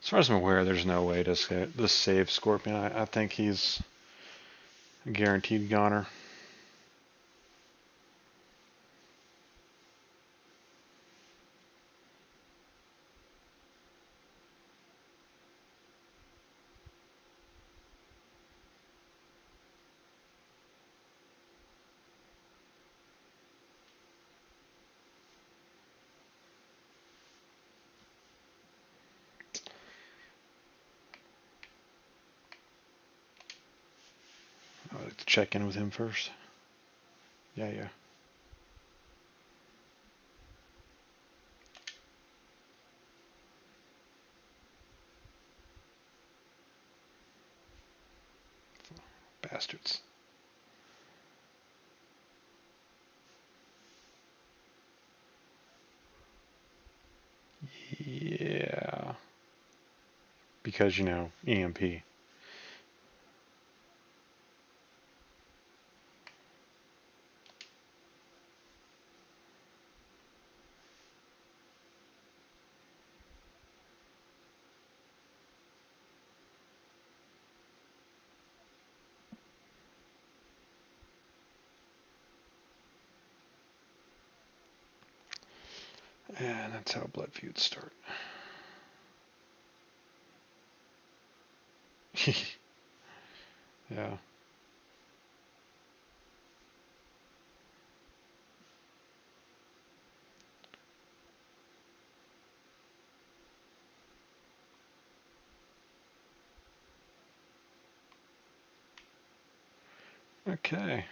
As far as I'm aware, there's no way to save Scorpion. I think he's a guaranteed goner. I'd like to check in with him first. Yeah. Bastards. Yeah. Because, you know, EMP. And that's how blood feuds start. Yeah. Okay.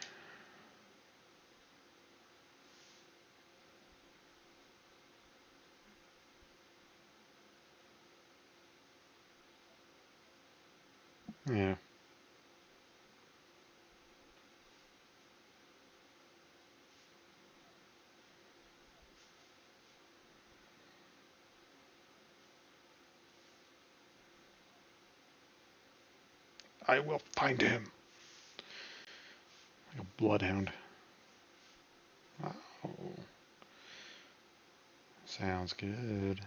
Yeah. I will find him. Like a bloodhound. Oh. Sounds good.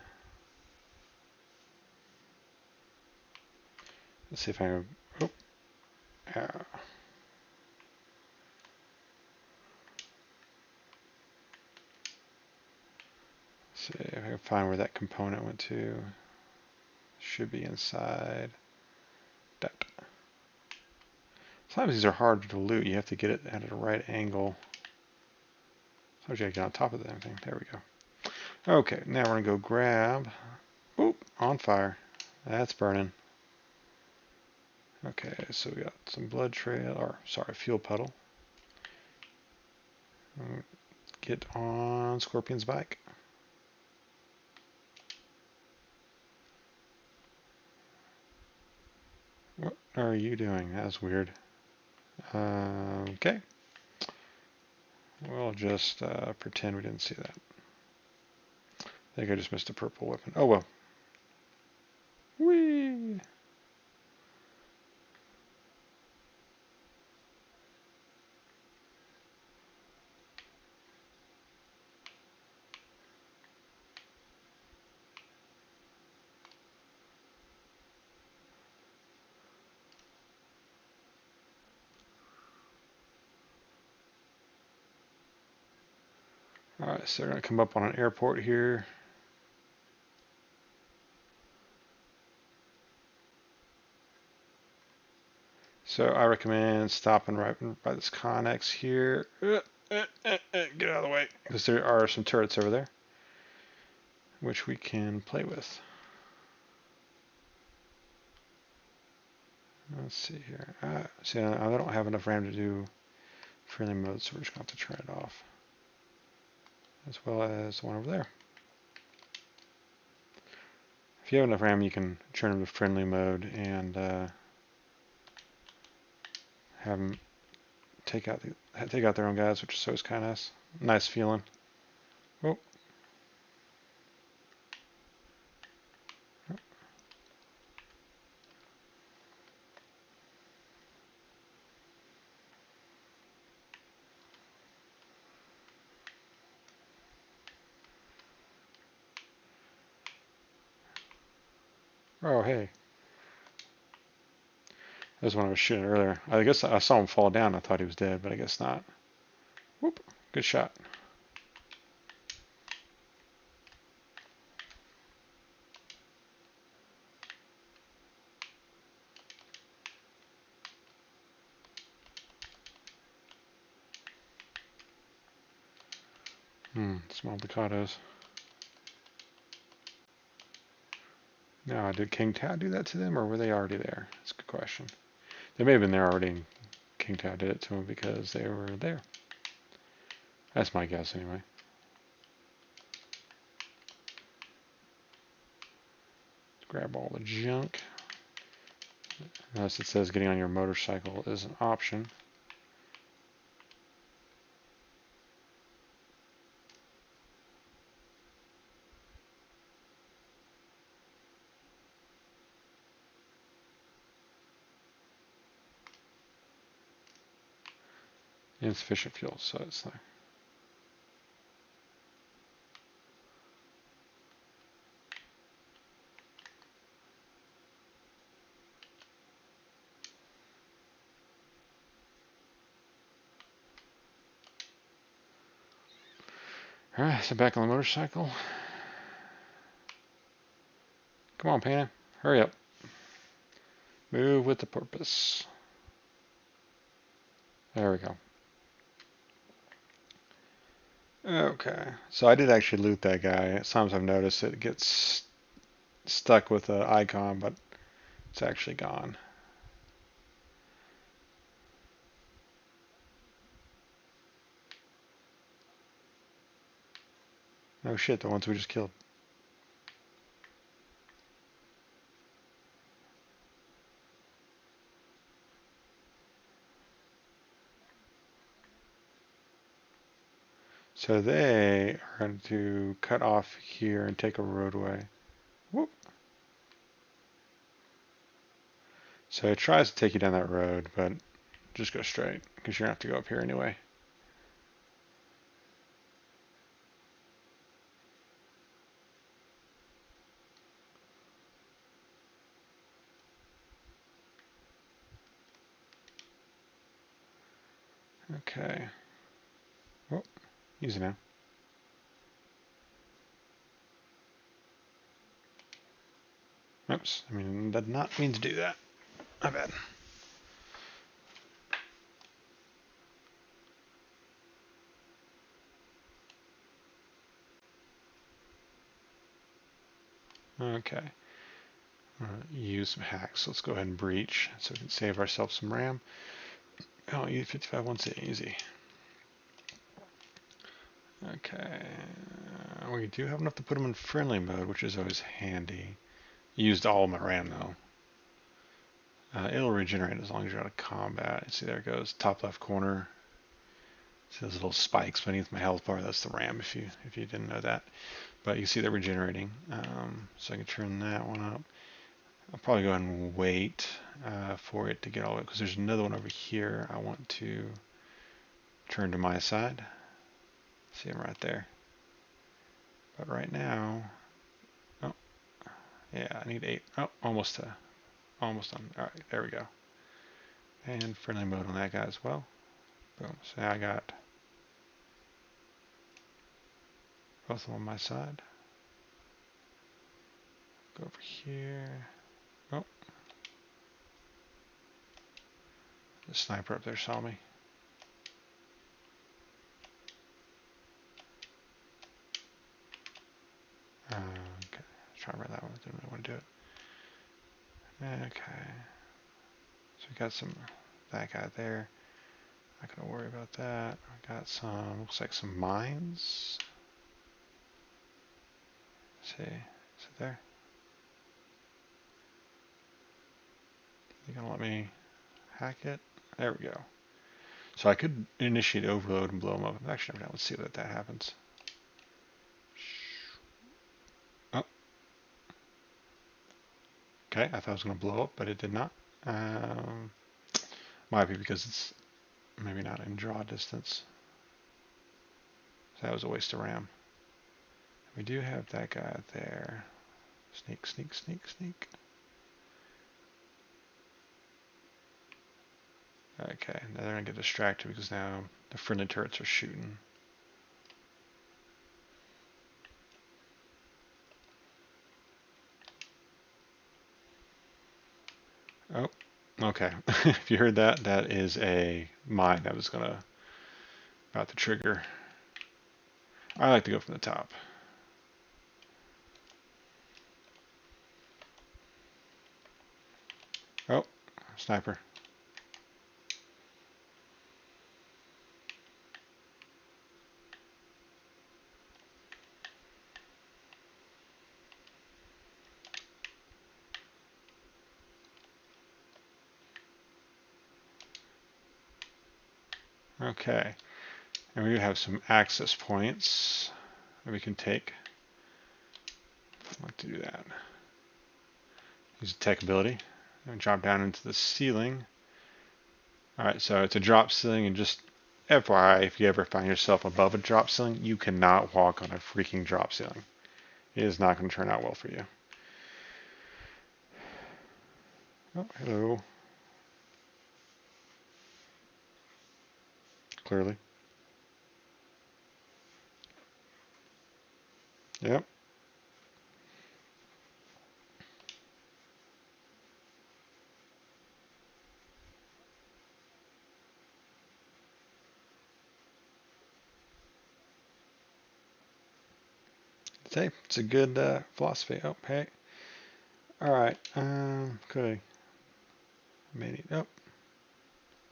Let's see if I can... Oh. See if I can find where that component went to. Should be inside that. Sometimes these are hard to loot. You have to get it at a right angle. So you gotta get on top of that thing. There we go. Okay, now we're gonna go grab Oop, on fire. That's burning. Okay, so we got some blood trail, or sorry, fuel puddle. Get on Scorpion's bike. What are you doing? That's weird. Okay. We'll just pretend we didn't see that. I think I just missed a purple weapon. Oh well. Whee! Alright, so they're going to come up on an airport here. So I recommend stopping right by this Connex here. Get out of the way, because there are some turrets over there, which we can play with. Let's see here. See, I don't have enough RAM to do friendly mode, so we're just going to have to turn it off. As well as the one over there. If you have enough RAM, you can turn them to friendly mode and have them take out their own guys, which is always kind of nice feeling. Oh. Oh, hey. That's when I was shooting earlier. I guess I saw him fall down. I thought he was dead, but I guess not. Whoop. Good shot. Small Ducatos. Now, did King Tao do that to them, or were they already there? That's a good question. They may have been there already, and King Tao did it to them because they were there. That's my guess, anyway. Let's grab all the junk. Notice it says getting on your motorcycle is an option. Insufficient fuel, so it's like. Alright, so back on the motorcycle. Come on, Panam. Hurry up. Move with the purpose. There we go. Okay, so I did actually loot that guy. Sometimes I've noticed it gets stuck with an icon, but it's actually gone. Oh shit, the ones we just killed. So they are going to cut off here and take a roadway. Whoop. So it tries to take you down that road, but just go straight, because you're going to have to go up here anyway. Okay. Whoop. Easy now. Oops. I mean, did not mean to do that. My bad. Okay. Use some hacks. Let's go ahead and breach so we can save ourselves some RAM. Oh, E55 easy. Okay. We do have enough to put them in friendly mode, which is always handy. Used all my RAM though. It'll regenerate as long as you're out of combat. See, there it goes. Top left corner. See those little spikes beneath my health bar? That's the RAM if you didn't know that. But you see they're regenerating. So I can turn that one up. I'll probably go ahead and wait for it to get all the way, because there's another one over here I want to turn to my side. See them right there. But right now, oh, yeah, I need 8. Oh, almost done. All right, there we go. And friendly mode on that guy as well. Boom. So now I got both of them on my side. Go over here. Oh, the sniper up there saw me. Okay, try to run that one. Didn't really want to do it. Okay. So we got that guy there. Not gonna worry about that. I got some, looks like some mines. Let's see, is it there? You gonna let me hack it? There we go. So I could initiate overload and blow them up. Actually, let's see if that happens. Oh, okay. I thought it was gonna blow up, but it did not. Might be because it's maybe not in draw distance. So that was a waste of RAM. We do have that guy there. Sneak, sneak, sneak, sneak. Okay, now they're gonna get distracted because now the friendly turrets are shooting. Oh, okay. If you heard that, that is a mine that was about to trigger. I like to go from the top. Oh, sniper. Okay, and we have some access points that we can take. I'd like to do that. Use tech ability and drop down into the ceiling. Alright, so it's a drop ceiling, and just FYI, if you ever find yourself above a drop ceiling, you cannot walk on a freaking drop ceiling. It is not going to turn out well for you. Oh, hello. Clearly. Yep. Hey, it's a good philosophy. Oh, hey. Alright, could I made it? Oh,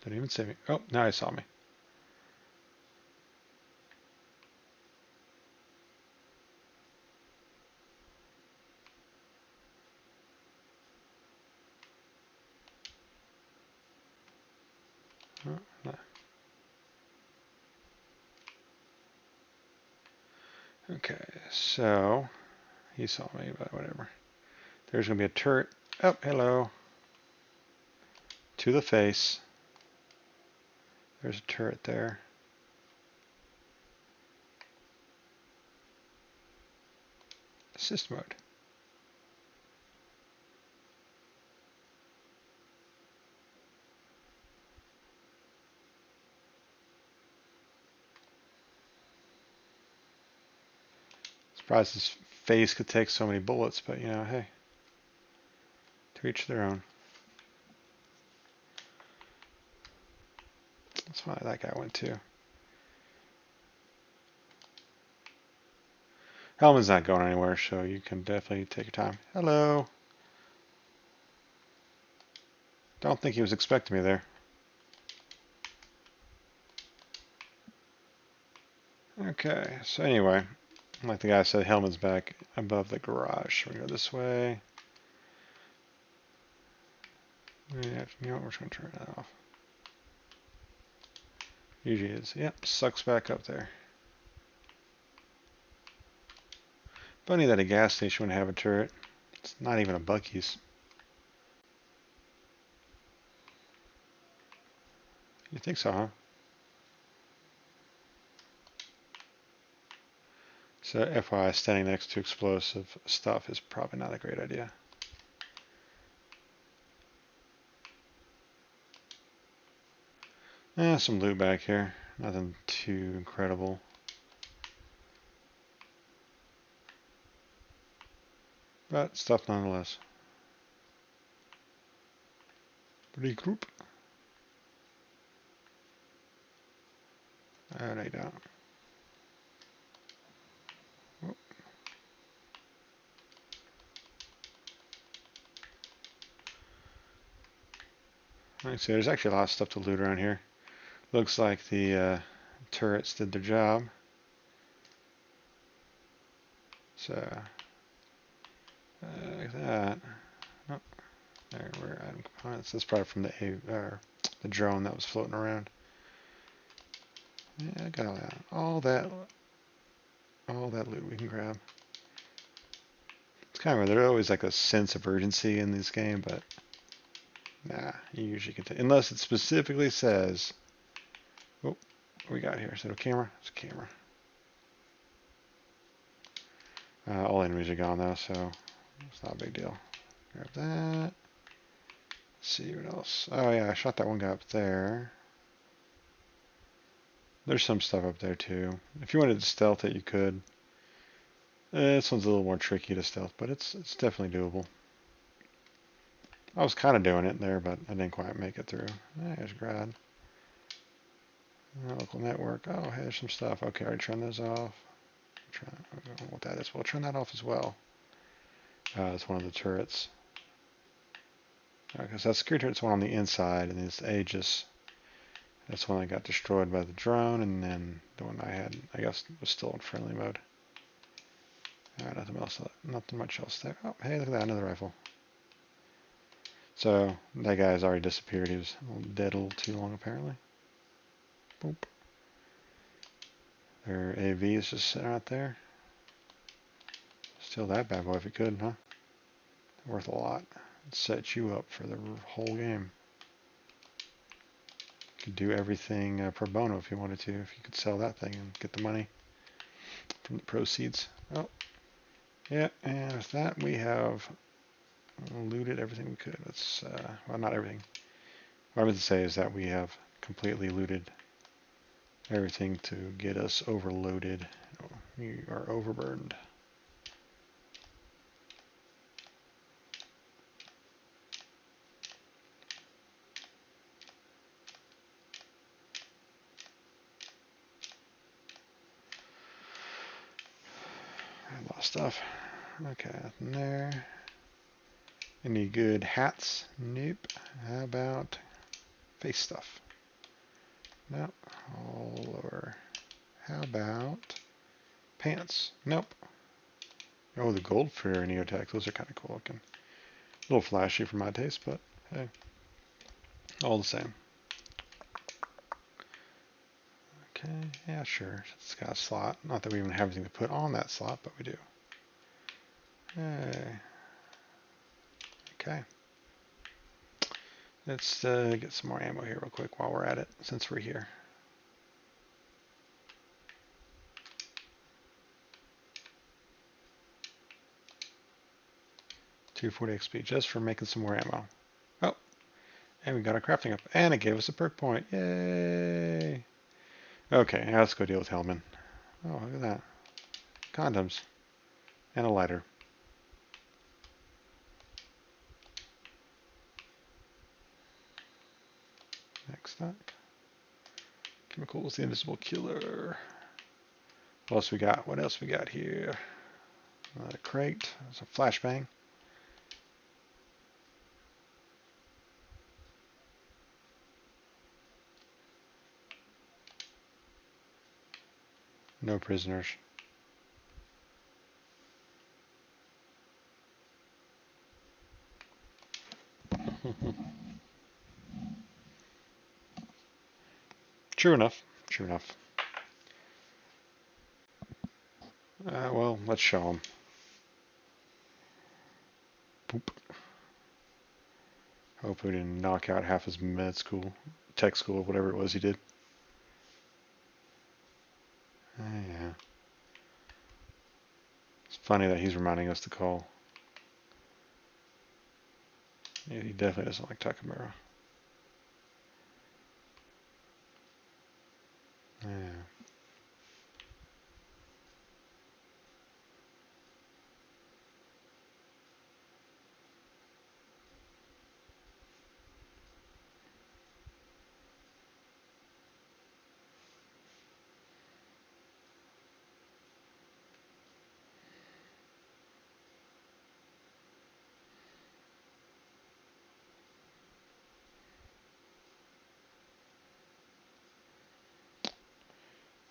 didn't even see me. Oh, now he saw me. Oh, no. Okay, so he saw me, but whatever. There's going to be a turret. Oh, hello. To the face. There's a turret there. Assist mode. Surprised his face could take so many bullets, but you know, hey. To each their own. That's why that guy went too. Hellman's not going anywhere, so you can definitely take your time. Hello. Don't think he was expecting me there. Okay, so anyway, like the guy said, Hellman's back above the garage. We go this way. Yeah, you know what? We're just going to turn that off. Usually is. Yep, sucks back up there. Funny that a gas station would have a turret. It's not even a Buc-ee's. You think so, huh? So FYI, standing next to explosive stuff is probably not a great idea. Some loot back here. Nothing too incredible. But stuff nonetheless. Regroup. Oh, no, you don't. Oh. Like I say, there's actually a lot of stuff to loot around here. Looks like the turrets did their job. So, like that. Oh, there, we're adding components. That's probably from the drone that was floating around. Yeah, I got all that loot we can grab. It's kind of, there's always like a sense of urgency in this game, but nah, you usually can take, unless it specifically says, oh, what we got here? Is it a camera? It's a camera. All enemies are gone though, so it's not a big deal. Grab that. Let's see what else. Oh yeah, I shot that one guy up there. There's some stuff up there too. If you wanted to stealth it, you could. This one's a little more tricky to stealth, but it's definitely doable. I was kind of doing it there, but I didn't quite make it through. There's Grad. Local network. Oh, hey, there's some stuff. Okay, I already turned those off. I don't know what that is. We'll turn that off as well. It's one of the turrets. Because that security turret's one on the inside, and this Aegis. That's one that got destroyed by the drone, and then the one I had, I guess, was still in friendly mode. Alright, nothing much else there. Oh, hey, look at that, another rifle. So, that guy has already disappeared. He was dead a little too long, apparently. Boop. Their AV is just sitting out there. Steal that bad boy if you could, huh? Worth a lot. It'd set you up for the whole game. You could do everything pro bono if you wanted to, if you could sell that thing and get the money from the proceeds. Oh, yeah, and with that we have looted everything we could. Let's, well, not everything. What I meant to say is that we have completely looted everything to get us overloaded. We are overburdened. A lot of stuff. Okay, nothing there. Any good hats? Nope. How about face stuff? Nope. All over. How about pants? Nope. Oh, the gold for neotax. Those are kind of cool looking. A little flashy for my taste, but hey, all the same. Okay, yeah, sure. It's got a slot. Not that we even have anything to put on that slot, but we do. Hey. Okay. Let's get some more ammo here real quick while we're at it, since we're here. $240 XP just for making some more ammo. Oh, and we got our crafting up, and it gave us a perk point. Yay! Okay, now let's go deal with Hellman. Oh, look at that. Condoms. And a lighter. Next up. Chemicals, the invisible killer. What else we got? What else we got here? Another crate. There's a flashbang. No prisoners. True enough. True enough. Well, let's show him. Boop. Hope we didn't knock out half his med school, tech school, whatever it was he did. Yeah. It's funny that he's reminding us to call. Yeah, he definitely doesn't like Takamura. Yeah.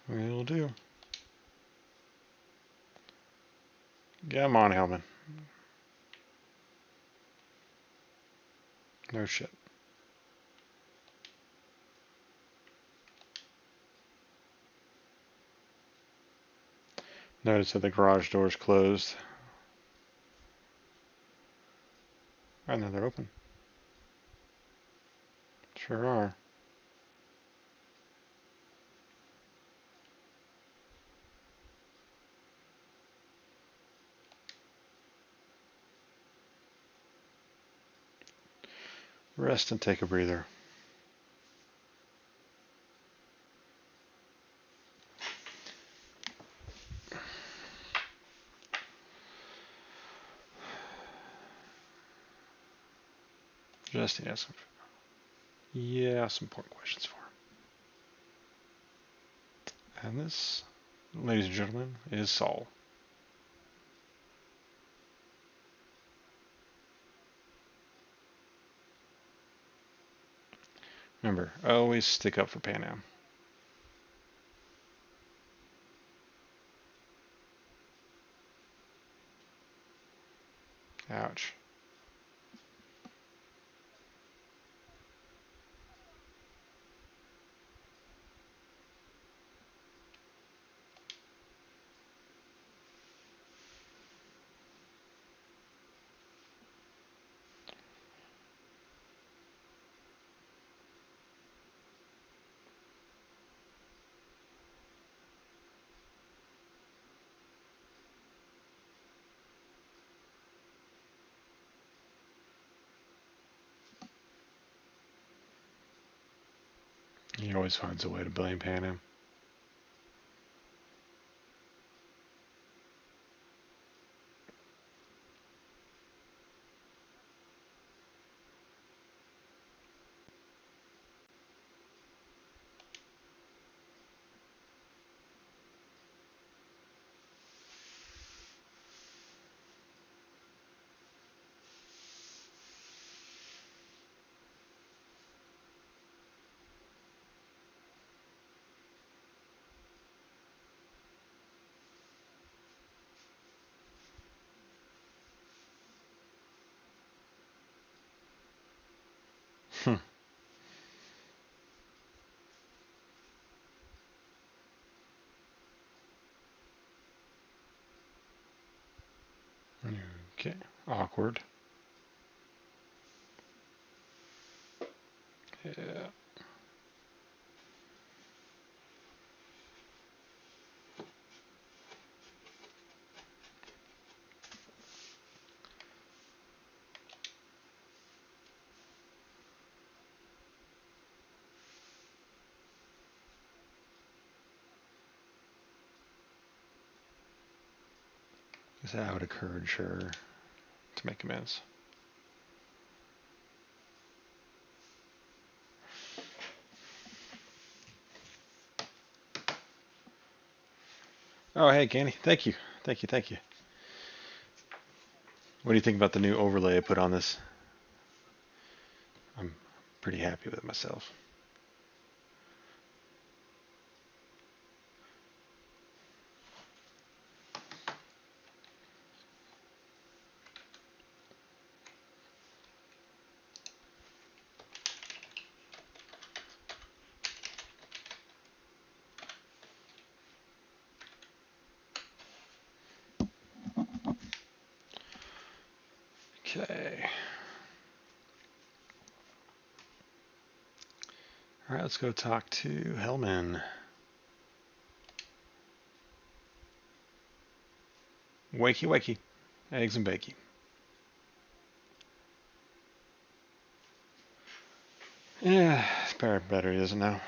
Will do. Come on, Hellman. No shit. Notice that the garage door's closed. And then they're open. Sure are. Rest and take a breather. Just to ask some important questions for him. And this, ladies and gentlemen, is Saul. Remember, always stick up for Panam. Ouch. He always finds a way to blame Panam. Okay, awkward. Yeah. Guess that would encourage her to make amends. Oh, hey, Candy. Thank you. Thank you. Thank you. What do you think about the new overlay I put on this? I'm pretty happy with it myself. Okay. All right, let's go talk to Hellman. Wakey, wakey. Eggs and bakey. Yeah, it's better, isn't it now?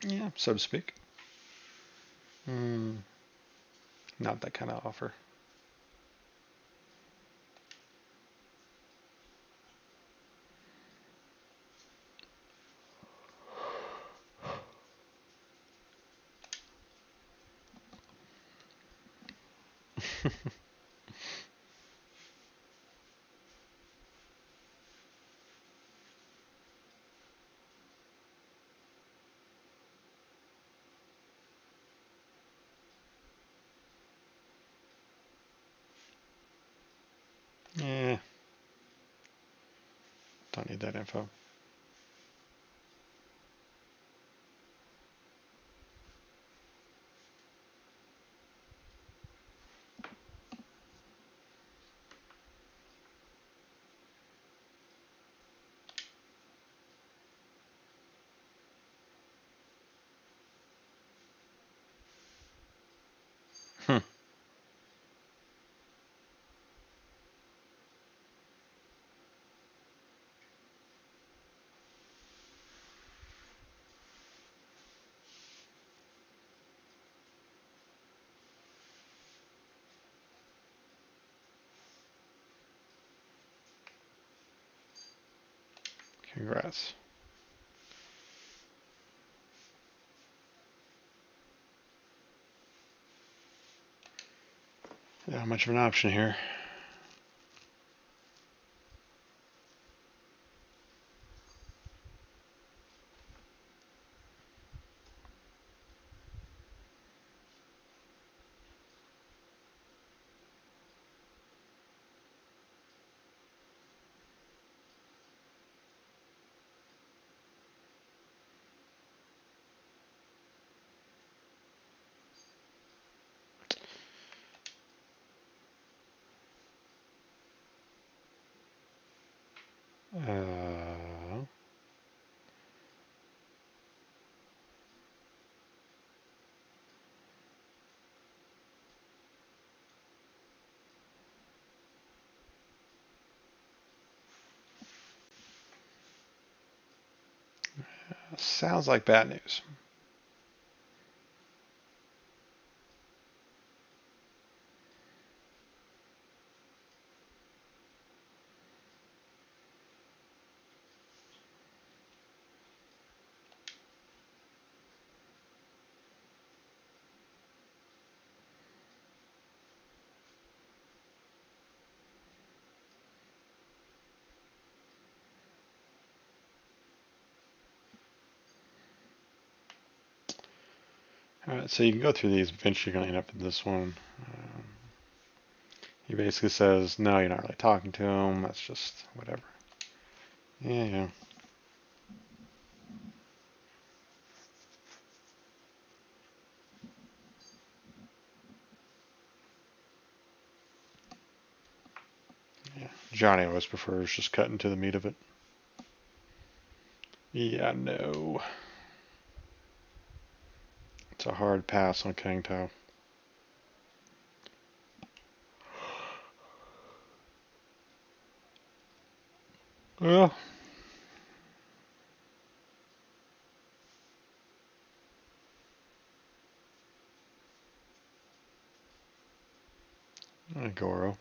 Yeah, so to speak. Not that kind of offer. Yeah, don't need that info. Congrats. Not much of an option here. Sounds like bad news. All right, so you can go through these. Eventually, you're going to end up in this one. He basically says, no, you're not really talking to him. That's just whatever. Yeah. Johnny always prefers just cutting to the meat of it. Yeah, no. It's a hard pass on Kang Tao. Well, Goro.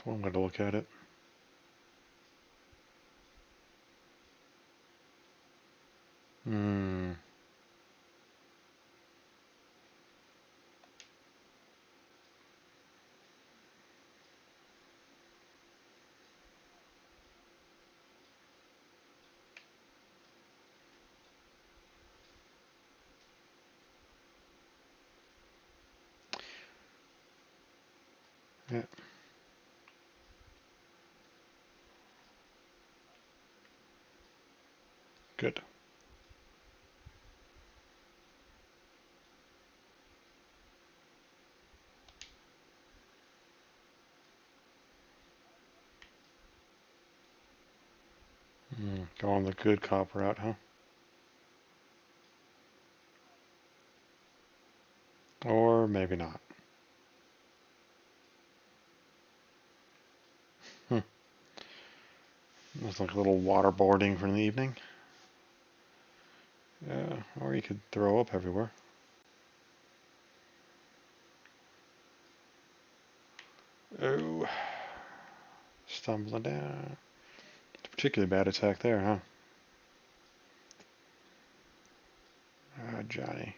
one way to look at it. Hmm. Yeah. Good. Go on the good cop route, huh? Or maybe not. Hmm. Looks like a little waterboarding for the evening. Yeah, or you could throw up everywhere. Oh, stumbling down. Particularly bad attack there, huh? Ah, Johnny.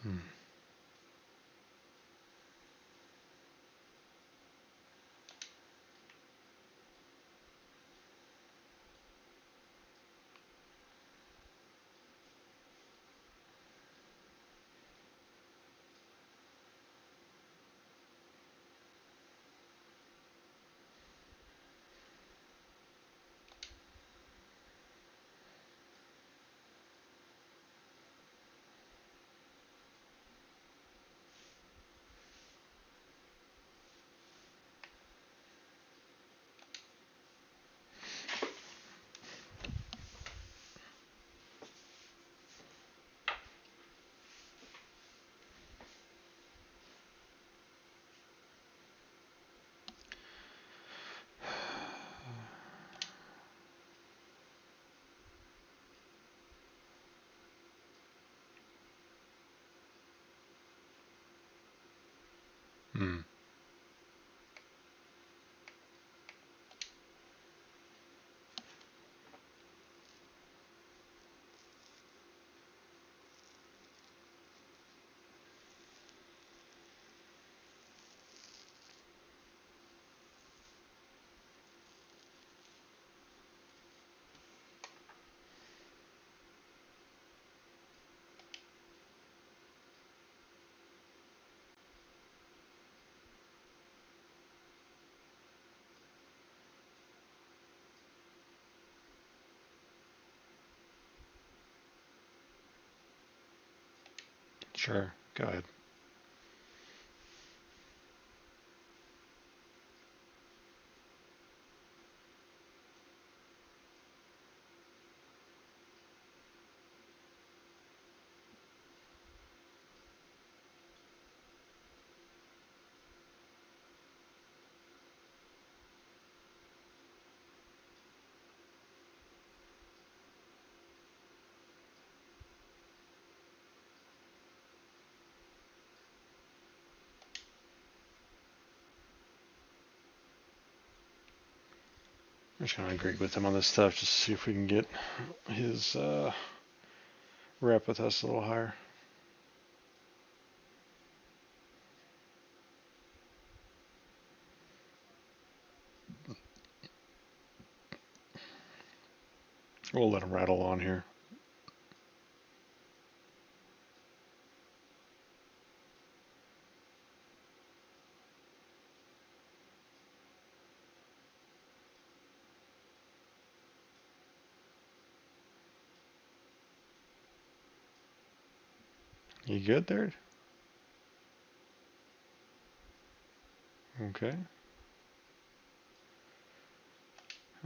Hmm. Hmm. Sure. Go ahead. I'm just gonna agree with him on this stuff, just to see if we can get his rep with us a little higher. We'll let him rattle on here. You good there? Okay.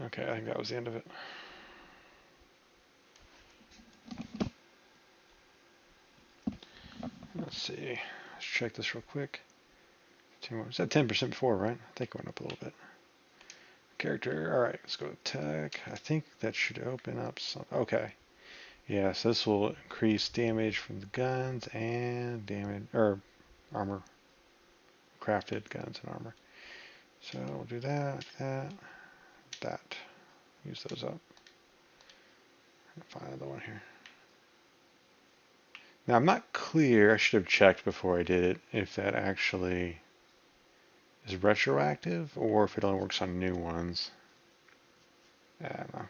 Okay, I think that was the end of it. Let's see. Let's check this real quick. Was that 10% before, right? I think it went up a little bit. Character. All right, let's go to tech. I think that should open up some. Okay. Yeah, so this will increase damage from the guns and damage or armor, crafted guns and armor. So we'll do that, that. Use those up. Find another one here. Now I'm not clear. I should have checked before I did it if that actually is retroactive or if it only works on new ones. I don't know.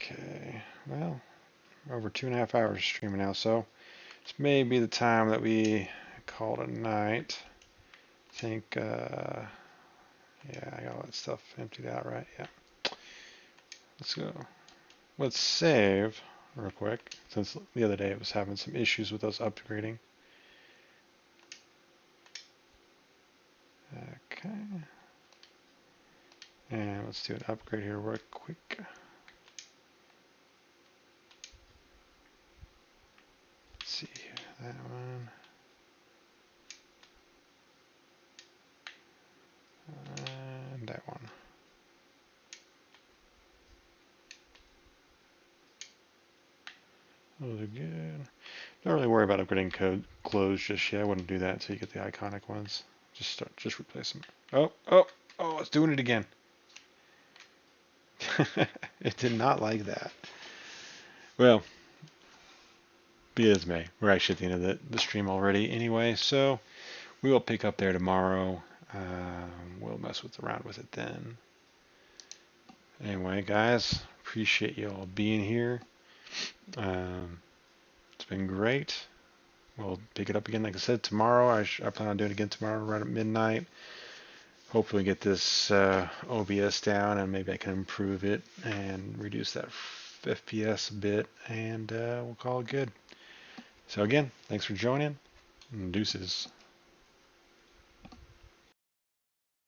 Okay, well, over 2.5 hours streaming now, so this may be the time that we call it a night. I think, yeah, I got all that stuff emptied out, right? Yeah. Let's go. Let's save real quick, since the other day it was having some issues with us upgrading. Okay. And let's do an upgrade here real quick. Let's see here, that one. And that one. Those are good. Don't really worry about upgrading clothes just yet. I wouldn't do that until you get the iconic ones. Just replace them. Oh, it's doing it again. It did not like that. Well, be as may. We're actually at the end of the stream already anyway, so we will pick up there tomorrow. We'll mess around with it then. Anyway, guys, appreciate you all being here. It's been great. We'll pick it up again, like I said, tomorrow. I plan on doing it again tomorrow right at midnight. Hopefully get this OBS down and maybe I can improve it and reduce that FPS a bit, and we'll call it good. So again, thanks for joining, and deuces.